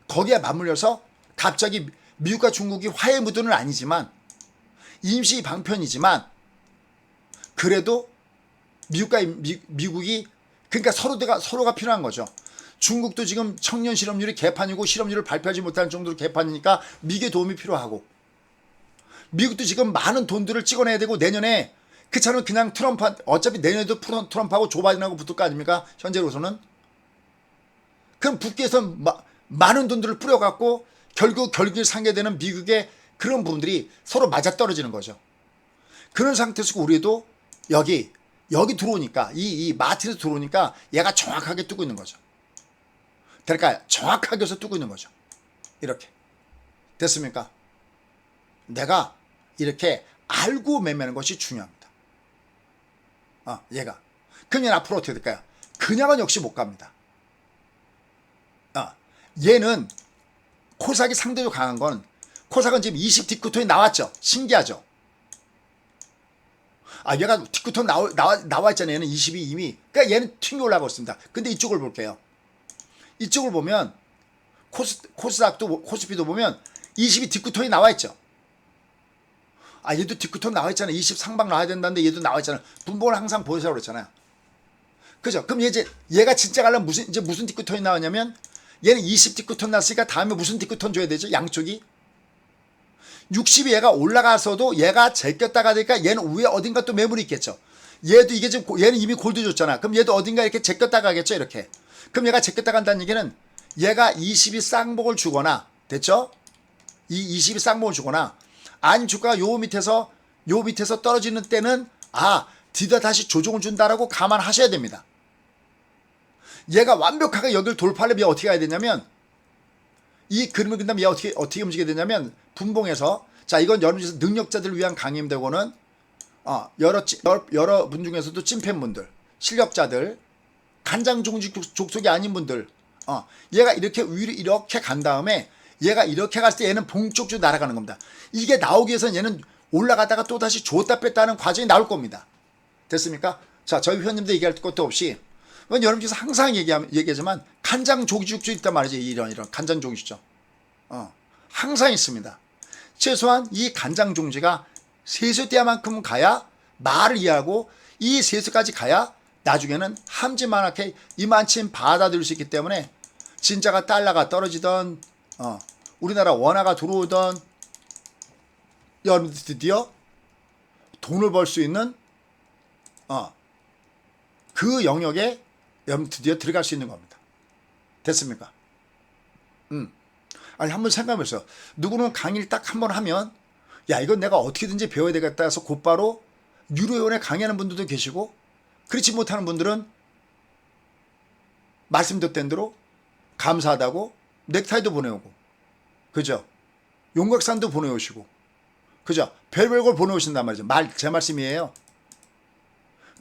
거기에 맞물려서 갑자기 미국과 중국이 화해 무드는 아니지만 임시 방편이지만 그래도 미국이 그러니까 서로가 필요한 거죠. 중국도 지금 청년 실업률이 개판이고 실업률을 발표하지 못하는 정도로 개판이니까 미국의 도움이 필요하고, 미국도 지금 많은 돈들을 찍어내야 되고, 내년에 그 차는 그냥 어차피 내년에도 트럼프하고 조 바이든하고 붙을 거 아닙니까? 현재로서는. 그럼 북께서 많은 돈들을 뿌려갖고 결국 결국에 상계되는 미국의 그런 부분들이 서로 맞아떨어지는 거죠. 그런 상태에서 우리도 여기 들어오니까 이 마틴에서 들어오니까 얘가 정확하게 뜨고 있는 거죠. 그러니까 정확하게 해서 뜨고 있는 거죠. 이렇게 됐습니까? 내가 이렇게 알고 매매하는 것이 중요합니다. 얘가 그러면 앞으로 어떻게 될까요? 그냥은 역시 못 갑니다. 얘는 코삭이 상대적으로 강한 건, 코삭은 지금 20 디코톤이 나왔죠. 신기하죠. 얘가 디코톤 나와 있잖아요. 얘는 20이 이미. 그러니까 얘는 튕겨 올라가고 있습니다. 근데 이쪽을 볼게요. 이쪽을 보면 코스피도 보면 20이 디코톤이 나와 있죠. 얘도 디코톤 나와 있잖아요. 20 상방 나와야 된다는데 얘도 나와 있잖아요. 분봉을 항상 보여주라고 그랬잖아요. 그죠? 그럼 얘가 진짜 가려면 무슨 디코톤이 나왔냐면, 얘는 20 디코톤 났으니까 다음에 무슨 디코톤 줘야 되죠? 양쪽이 60이 얘가 올라가서도 얘가 제꼈다가 되니까 얘는 위에 어딘가 또 매물이 있겠죠. 얘도 이게 지금 얘는 이미 골드 줬잖아. 그럼 얘도 어딘가 이렇게 제꼈다 가겠죠. 이렇게. 그럼 얘가 제꼈다 간다는 얘기는 얘가 20이 쌍복을 주거나, 됐죠? 이 20이 쌍복을 주거나, 아니면 주가가 요 밑에서 떨어지는 때는 드디어 다시 조정을 준다라고 감안하셔야 됩니다. 얘가 완벽하게 여기를 돌파하려면 어떻게 해야 되냐면, 이 그림을 그린다면 얘 어떻게 움직여야 되냐면, 분봉에서, 자, 이건 여러분께서 능력자들을 위한 강의입니다. 이거는 여러분 중에서도 찐팬분들, 실력자들, 간장 족속이 아닌 분들, 얘가 이렇게 위로 이렇게 간 다음에 얘가 이렇게 갔을 때 얘는 봉쪽으로 날아가는 겁니다. 이게 나오기 위해서는 얘는 올라가다가 또 다시 줬다 뺐다 하는 과정이 나올 겁니다. 됐습니까? 자, 저희 회원님들 얘기할 것도 없이, 여러분께서 항상 얘기하지만 간장 조기죽도 있단 말이죠. 이런 간장 조기죽죠. 항상 있습니다. 최소한 이 간장 종지가 세수대만큼은 가야 말을 이해하고, 이 세수까지 가야 나중에는 함지만하게 이만큼 받아들일 수 있기 때문에, 진짜가 달러가 떨어지던 우리나라 원화가 들어오던, 여러분들 드디어 돈을 벌 수 있는 그 영역에 여러분 드디어 들어갈 수 있는 겁니다. 됐습니까? 한번 생각해보세요. 누구는 강의를 딱 한 번 하면, 이건 내가 어떻게든지 배워야 되겠다 해서 곧바로 유료회원에 강의하는 분들도 계시고, 그렇지 못하는 분들은 말씀드렸던 대로 감사하다고 넥타이도 보내오고, 그죠? 용각산도 보내오시고, 그죠? 별별 걸 보내오신단 말이죠. 제 말씀이에요.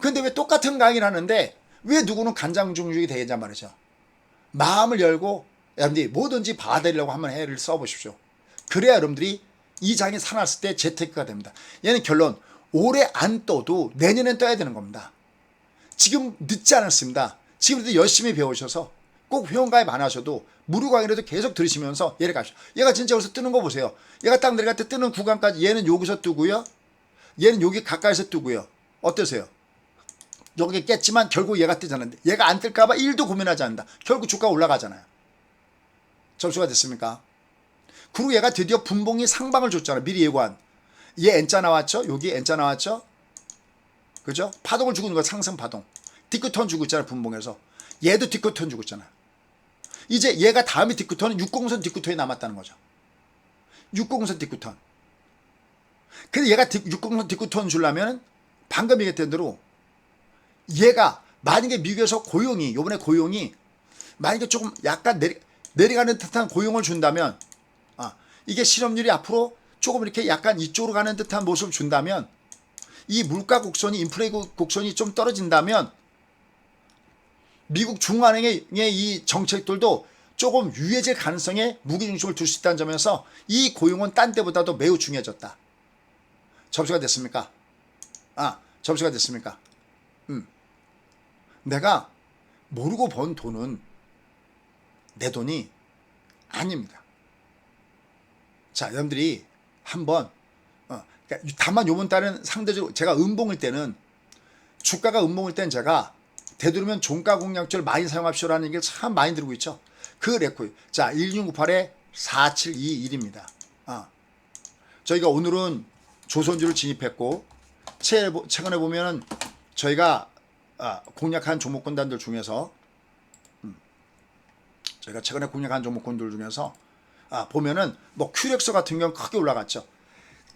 근데 왜 똑같은 강의를 하는데 왜 누구는 간장중죽이 되겠냐 말이죠. 마음을 열고 여러분들이 뭐든지 받아들이려고 한번 해를 써보십시오. 그래야 여러분들이 이 장이 살아났을 때 재테크가 됩니다. 얘는 결론, 올해 안 떠도 내년엔 떠야 되는 겁니다. 지금 늦지 않았습니다. 지금부터 열심히 배우셔서 꼭 회원가입 안 하셔도 무료 강의라도 계속 들으시면서 얘를 가시죠. 얘가 진짜 여기서 뜨는 거 보세요. 얘가 딱 내려갈 때 뜨는 구간까지 얘는 여기서 뜨고요. 얘는 여기 가까이서 뜨고요. 어떠세요? 여기 깼지만 결국 얘가 뜨잖아요. 얘가 안 뜰까봐 1도 고민하지 않는다. 결국 주가 올라가잖아요. 접수가 됐습니까? 그리고 얘가 드디어 분봉이 상방을 줬잖아요. 미리 예고한. 얘 N자 나왔죠? 여기 N자 나왔죠? 그죠? 파동을 주고 있는 거, 상승 파동. 디크톤 주고 있잖아요. 분봉에서. 얘도 디크톤 주고 있잖아요. 이제 얘가 다음에 디크톤은 6공선 디크톤이 남았다는 거죠. 6공선 디크톤. 근데 얘가 6공선 디크톤 주려면 방금 얘기했던 대로 얘가 만약에 미국에서 요번에 고용이 만약에 조금 약간 내려가는 듯한 고용을 준다면, 이게 실업률이 앞으로 조금 이렇게 약간 이쪽으로 가는 듯한 모습을 준다면, 이 물가 곡선이, 인플레 곡선이 좀 떨어진다면, 미국 중앙은행의 이 정책들도 조금 유예질 가능성에 무게중심을 둘 수 있다는 점에서 이 고용은 딴 때보다도 매우 중요해졌다. 접수가 됐습니까? 접수가 됐습니까? 내가 모르고 번 돈은 내 돈이 아닙니다. 자, 여러분들이 한번 그러니까 다만 요번 달은 상대적으로 제가 음봉일 때는 주가가 음봉일 땐 제가 되도록이면 종가 공략주를 많이 사용합시오라는 얘기를 참 많이 들고 있죠. 그 레코. 자, 1698에 4721입니다. 저희가 오늘은 조선주를 진입했고, 최근에 보면은 저희가 공략한 종목군단들 중에서 보면은 뭐 큐렉스 같은 경우는 크게 올라갔죠.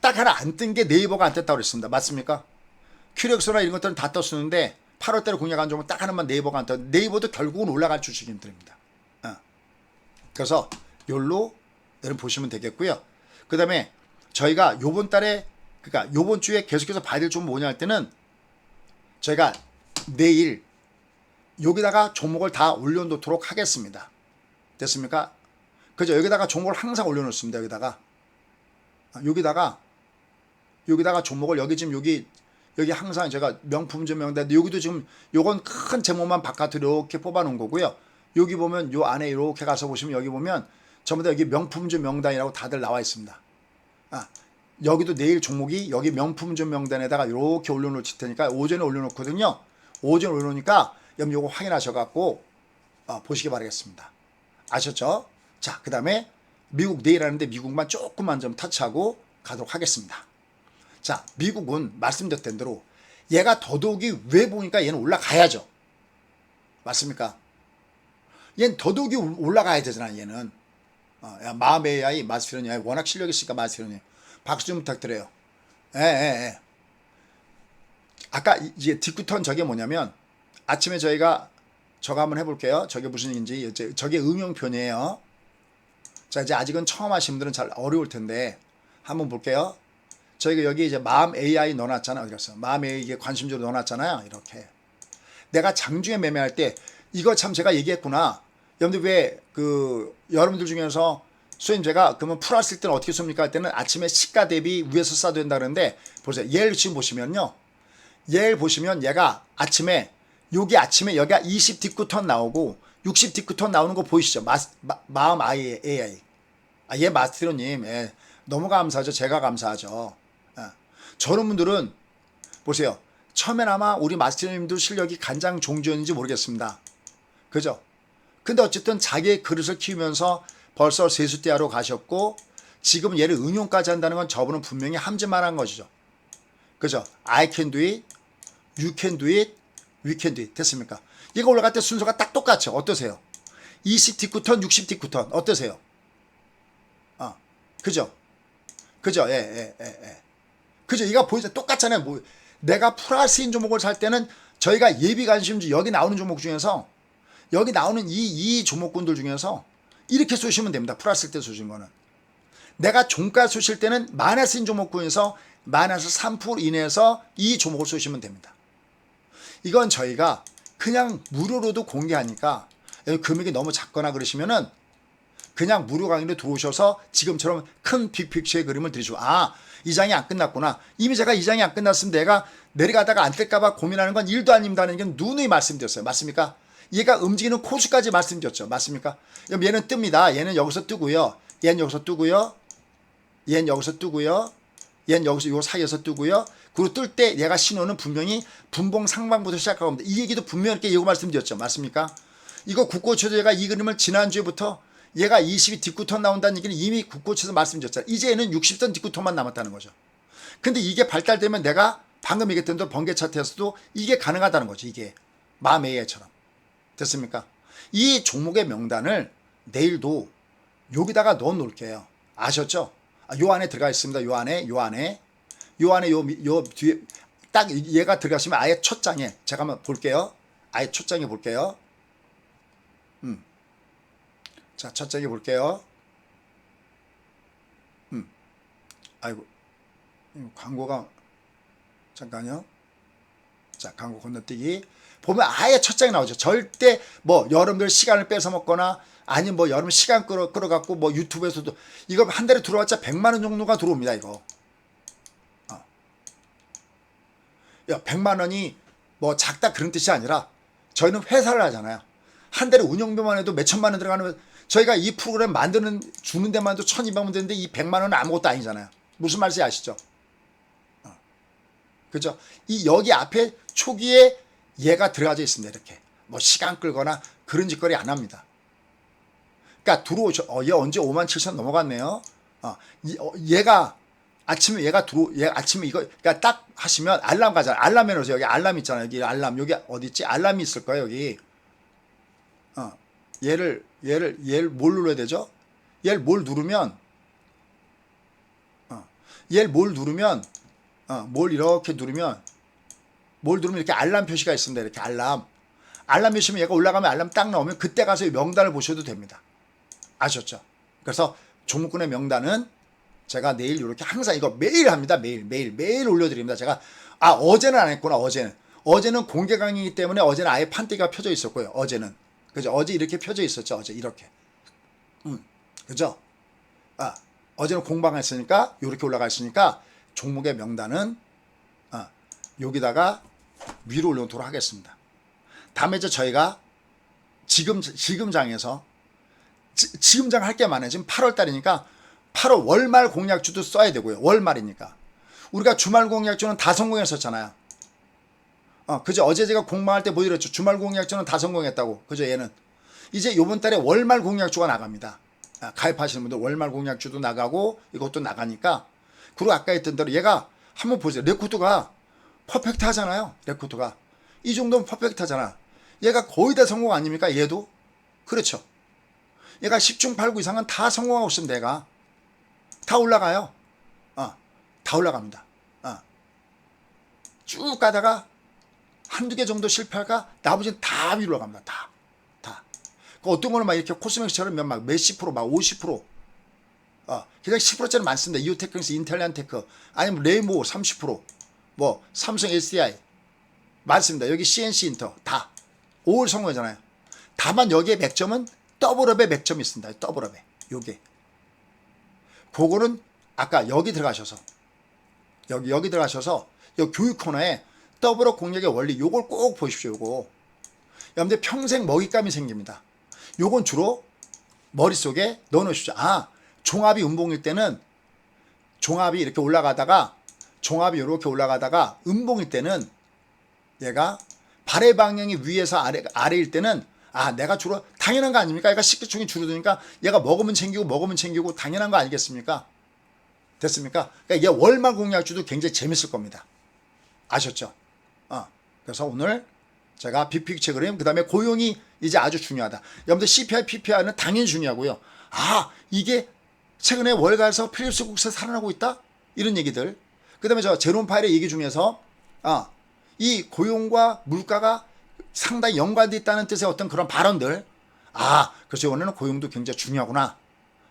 딱 하나 안 뜬 게 네이버가 안 떴다고 그랬습니다. 맞습니까? 큐렉스나 이런 것들은 다 떴었는데 8월달에 공략한 종목 딱 하나만 네이버가 안 떴. 네이버도 결국은 올라갈 주식인들입니다. 그래서 요로 여러분 보시면 되겠고요. 그 다음에 저희가 요번 달에, 그러니까 요번 주에 계속해서 봐야 될 종목 뭐냐 할 때는 저희가 내일 여기다가 종목을 다 올려놓도록 하겠습니다. 됐습니까? 그죠? 여기다가 종목을 항상 올려놓습니다. 여기다가 종목을 여기 항상 제가 명품주 명단인데 여기도 지금 요건 큰 제목만 바깥으로 이렇게 뽑아놓은 거고요. 여기 보면 요 안에 이렇게 가서 보시면 여기 보면 전부 다 여기 명품주 명단이라고 다들 나와 있습니다. 여기도 내일 종목이 여기 명품주 명단에다가 이렇게 올려놓을 테니까 오전에 올려놓거든요. 오전에 올려놓으니까 여러분 요거 확인하셔갖고 보시기 바라겠습니다. 아셨죠? 자, 그 다음에 미국 내일 하는데 미국만 조금만 좀 터치하고 가도록 하겠습니다. 자, 미국은 말씀드렸던 대로 얘가 더더욱이 왜 보니까 얘는 올라가야죠. 맞습니까? 얘는 더더욱이 올라가야 되잖아, 얘는. 야, 마음 AI, 마스피런이 워낙 실력이 있으니까 마스피런이. 박수 좀 부탁드려요. 예. 아까 이제 디쿠턴 저게 뭐냐면 아침에 저희가 저거 한번 해볼게요. 저게 무슨 얘기인지. 저게 응용편이에요. 자, 이제 아직은 처음 하신 분들은 잘 어려울 텐데 한번 볼게요. 저희가 여기 이제 마음 AI 넣어놨잖아요. 어디 갔어? 마음 AI 이게 관심주로 넣어놨잖아요. 이렇게. 내가 장중에 매매할 때 이거 참 제가 얘기했구나. 여러분들 왜 여러분들 중에서 선생님 제가 그러면 풀 쓸 때는 어떻게 씁니까? 할 때는 아침에 시가 대비 위에서 싸도 된다 그러는데 보세요. 얘를 지금 보시면요. 얘를 보시면 얘가 아침에 여기가 20 디쿠턴 나오고 60 디쿠턴 나오는 거 보이시죠? 마음 AI. 얘 마스터님, 너무 감사하죠. 제가 감사하죠. 저런 분들은 보세요. 처음엔 아마 우리 마스터님도 실력이 간장 종주였는지 모르겠습니다. 그죠? 근데 어쨌든 자기의 그릇을 키우면서 벌써 세수대하러 가셨고 지금 얘를 응용까지 한다는 건 저분은 분명히 함지만한 것이죠. 그죠? I can do it, you can do it, we can do it. 됐습니까? 이거 올라갈 때 순서가 딱 똑같죠. 어떠세요? 20 디쿠턴, 60 디쿠턴 어떠세요? 그죠? 예. 그죠? 이거 보이죠? 똑같잖아요. 내가 플러스인 종목을 살 때는 저희가 예비 관심주 여기 나오는 종목 중에서 여기 나오는 이 종목군들 중에서 이렇게 쏘시면 됩니다. 플러스 때 쏘신 거는. 내가 종가 쏘실 때는 마이너스인 종목군에서 마이너스 3% 이내에서 이 종목을 쏘시면 됩니다. 이건 저희가 그냥 무료로도 공개하니까 금액이 너무 작거나 그러시면은 그냥 무료 강의로 들어오셔서 지금처럼 큰 빅픽처의 그림을 들이시고 이 장이 안 끝났구나. 이미 제가 이 장이 안 끝났으면 내가 내려가다가 안 뜰까봐 고민하는 건 일도 아닙니다는 게 누누이 말씀드렸어요. 맞습니까? 얘가 움직이는 코스까지 말씀드렸죠. 맞습니까? 그럼 얘는 뜹니다. 얘는 여기서 뜨고요. 얘는 여기서 뜨고요. 얘는 여기서 뜨고요. 얘는 여기서 요 사이에서 뜨고요. 그리고 뜰 때 얘가 신호는 분명히 분봉 상방부터 시작하고 합니다. 이 얘기도 분명히 이렇게 이거 말씀드렸죠. 맞습니까? 이거 국고초도 얘가 이 그림을 지난주에부터 얘가 22 디쿠턴 나온다는 얘기는 이미 국고초에서 말씀드렸잖아요. 이제 얘는 60선 디쿠턴만 남았다는 거죠. 근데 이게 발달되면 내가 방금 얘기했던 대로 번개 차트에서도 이게 가능하다는 거죠. 이게 마음 AI처럼. 됐습니까? 이 종목의 명단을 내일도 여기다가 넣어 놓을게요. 아셨죠? 요 안에 들어가 있습니다. 요 안에 요 뒤에 딱 얘가 들어가시면 아예 첫 장에 제가 한번 볼게요. 아예 첫 장에 볼게요. 자, 첫 장에 볼게요. 아이고, 광고가 잠깐요. 자, 광고 건너뛰기 보면 아예 첫 장에 나오죠. 절대 뭐 여러분들 시간을 뺏어 먹거나 아니면 뭐 여러분 시간 끌어갖고 뭐 유튜브에서도 이거 한 달에 들어왔자 100만 원 정도가 들어옵니다. 이거. 야, 100만 원이 뭐 작다 그런 뜻이 아니라 저희는 회사를 하잖아요. 한 달에 운영비만 해도 몇 천만 원 들어가는 저희가 이 프로그램 주는 데만 해도 1200만 원 되는데 이 100만 원은 아무것도 아니잖아요. 무슨 말인지 아시죠? 그죠? 이 여기 앞에 초기에 얘가 들어가져 있습니다. 이렇게 뭐 시간 끌거나 그런 짓거리 안 합니다. 그러니까 들어오죠. 얘 언제 57,000 넘어갔네요. 얘가 아침에 얘 아침에 이거 그러니까 딱 하시면 알람 가잖아요. 알람 해놓으세요. 여기 알람 있잖아요. 여기 알람 여기 어디 있지? 알람이 있을 거예요. 여기. 얘를 뭘 눌러야 되죠? 얘를 뭘 누르면 뭘 이렇게 누르면 이렇게 알람 표시가 있습니다. 이렇게 알람 표시면 얘가 올라가면 알람 딱 나오면 그때 가서 명단을 보셔도 됩니다. 아셨죠? 그래서 종목군의 명단은 제가 내일 이렇게 항상 이거 매일 합니다. 매일 올려드립니다. 제가 어제는 안 했구나. 어제는 공개 강의이기 때문에 어제는 아예 판때기가 펴져 있었고요. 어제는 그죠? 어제 이렇게 펴져 있었죠. 어제 이렇게 그죠? 어제는 공방을 했으니까 이렇게 올라가 있으니까 종목의 명단은 여기다가 위로 올려놓도록 하겠습니다. 다음에 저희가 지금 장에서 지금 장 할 게 많아요. 지금 8월 달이니까 8월 월말 공략주도 써야 되고요. 월말이니까 우리가 주말 공략주는 다 성공했었잖아요. 그죠? 어제 제가 공방할 때 뭐 이랬죠? 주말 공략주는 다 성공했다고. 그죠? 얘는 이제 요번 달에 월말 공략주가 나갑니다. 가입하시는 분들 월말 공략주도 나가고 이것도 나가니까. 그리고 아까 했던 대로 얘가 한번 보세요. 레코드가 퍼펙트 하잖아요. 레코드가 이 정도면 퍼펙트 하잖아. 얘가 거의 다 성공 아닙니까? 얘도 그렇죠. 얘가 10중 8구 이상은 다 성공하고 있으면 내가 다 올라가요. 다 올라갑니다. 쭉 가다가 한두 개 정도 실패할까? 나머지는 다 위로 갑니다. 다. 어떤 거는 막 이렇게 코스맥스처럼 몇십 프로, 막 50%. 그냥 10%짜리 많습니다. 이오테크닉스, 인텔리안테크, 아니면 레이모 30%, 뭐 삼성 SDI 많습니다. 여기 CNC 인터 다 5월 성공이잖아요. 다만 여기에 맥점은 더블업에 맥점이 있습니다. 더블업에 요게 그거는 아까 여기 들어가셔서 여기 들어가셔서 여기 교육 코너에 더블업 공략의 원리 요걸 꼭 보십시오. 요거 여러분들 평생 먹잇감이 생깁니다. 요건 주로 머릿속에 넣어놓으십시오. 종합이 음봉일 때는 종합이 이렇게 올라가다가 음봉일 때는 얘가 발의 방향이 위에서 아래일 때는 내가 주로 당연한 거 아닙니까? 얘가 식기총이 줄어드니까 얘가 먹으면 챙기고 당연한 거 아니겠습니까? 됐습니까? 그러니까 얘 월말 공략주도 굉장히 재밌을 겁니다. 아셨죠? 그래서 오늘 제가 빅픽처 그림, 그 다음에 고용이 이제 아주 중요하다. 여러분들 CPI, PPI는 당연히 중요하고요. 이게 최근에 월가에서 필립스 국세 살아나고 있다? 이런 얘기들. 그 다음에 제롬 파일의 얘기 중에서 이 고용과 물가가 상당히 연관되어 있다는 뜻의 어떤 그런 발언들. 그래서 이번에는 고용도 굉장히 중요하구나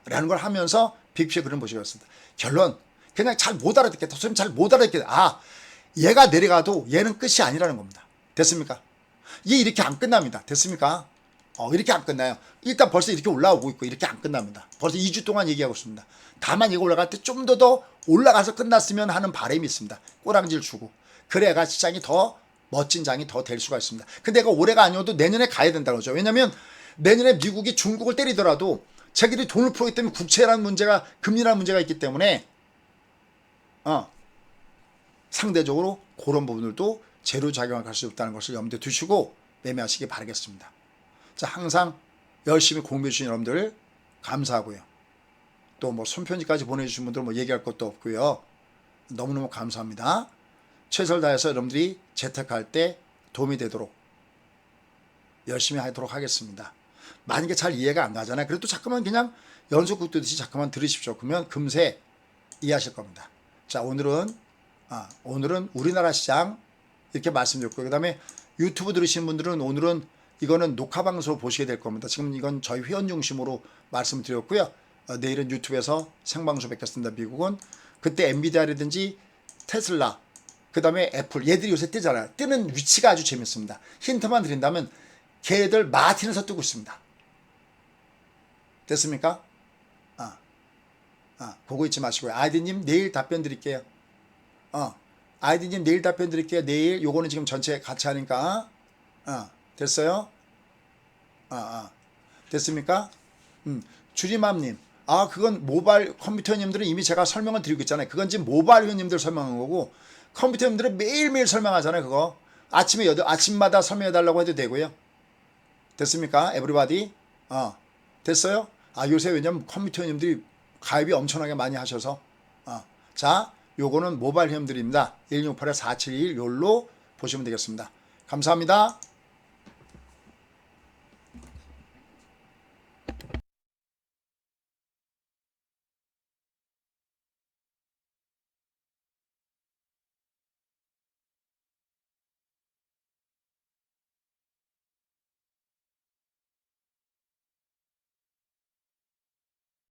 라는 걸 하면서 빅픽처 그림 보시겠습니다. 결론, 그냥 잘 못 알아듣겠다. 선생님 잘 못 알아듣겠다. 얘가 내려가도 얘는 끝이 아니라는 겁니다. 됐습니까? 얘 이렇게 안 끝납니다. 됐습니까? 이렇게 안 끝나요. 일단 벌써 이렇게 올라오고 있고 이렇게 안 끝납니다. 벌써 2주 동안 얘기하고 있습니다. 다만 이거 올라갈 때 좀 더 올라가서 끝났으면 하는 바람이 있습니다. 꼬랑지를 주고. 그래야 시장이 더 멋진 장이 더 될 수가 있습니다. 근데 이거 올해가 아니어도 내년에 가야 된다고 그러죠. 왜냐하면 내년에 미국이 중국을 때리더라도 자기들이 돈을 풀었기 때문에 국채라는 문제가, 금리라는 문제가 있기 때문에 상대적으로 그런 부분들도 재료 작용할 수 없다는 것을 염두에 두시고 매매하시기 바라겠습니다. 자, 항상 열심히 공부해 주신 여러분들 감사하고요. 또 뭐 손편지까지 보내주신 분들 뭐 얘기할 것도 없고요. 너무너무 감사합니다. 최선을 다해서 여러분들이 재테크할 때 도움이 되도록 열심히 하도록 하겠습니다. 만약에 잘 이해가 안 가잖아요. 그래도 자꾸만 그냥 연속극 듣듯이 자꾸만 들으십시오. 그러면 금세 이해하실 겁니다. 자, 오늘은 우리나라 시장 이렇게 말씀드렸고요. 그 다음에 유튜브 들으시는 분들은 오늘은 이거는 녹화 방송으로 보시게 될 겁니다. 지금 이건 저희 회원 중심으로 말씀드렸고요. 내일은 유튜브에서 생방송 뵙겠습니다. 미국은 그때 엔비디아라든지 테슬라, 그 다음에 애플, 얘들이 요새 뜨잖아요. 뜨는 위치가 아주 재밌습니다. 힌트만 드린다면 걔들 마틴에서 뜨고 있습니다. 됐습니까? 그거 잊지 마시고요. 아이디님 내일 답변 드릴게요. 아이디님 내일 답변 드릴게요. 내일 요거는 지금 전체 같이 하니까 됐어요? 됐습니까? 주리맘님, 그건 모바일 컴퓨터 회원님들은 이미 제가 설명을 드리고 있잖아요. 그건 지금 모바일 회원님들 설명한 거고, 컴퓨터 형들은 매일매일 설명하잖아요. 그거 아침마다 설명해달라고 해도 되고요. 됐습니까? 에브리바디? 됐어요? 요새 왜냐면 컴퓨터 형님들이 가입이 엄청나게 많이 하셔서 자, 요거는 모바일 형님들입니다. 1668-4721 요로 보시면 되겠습니다. 감사합니다.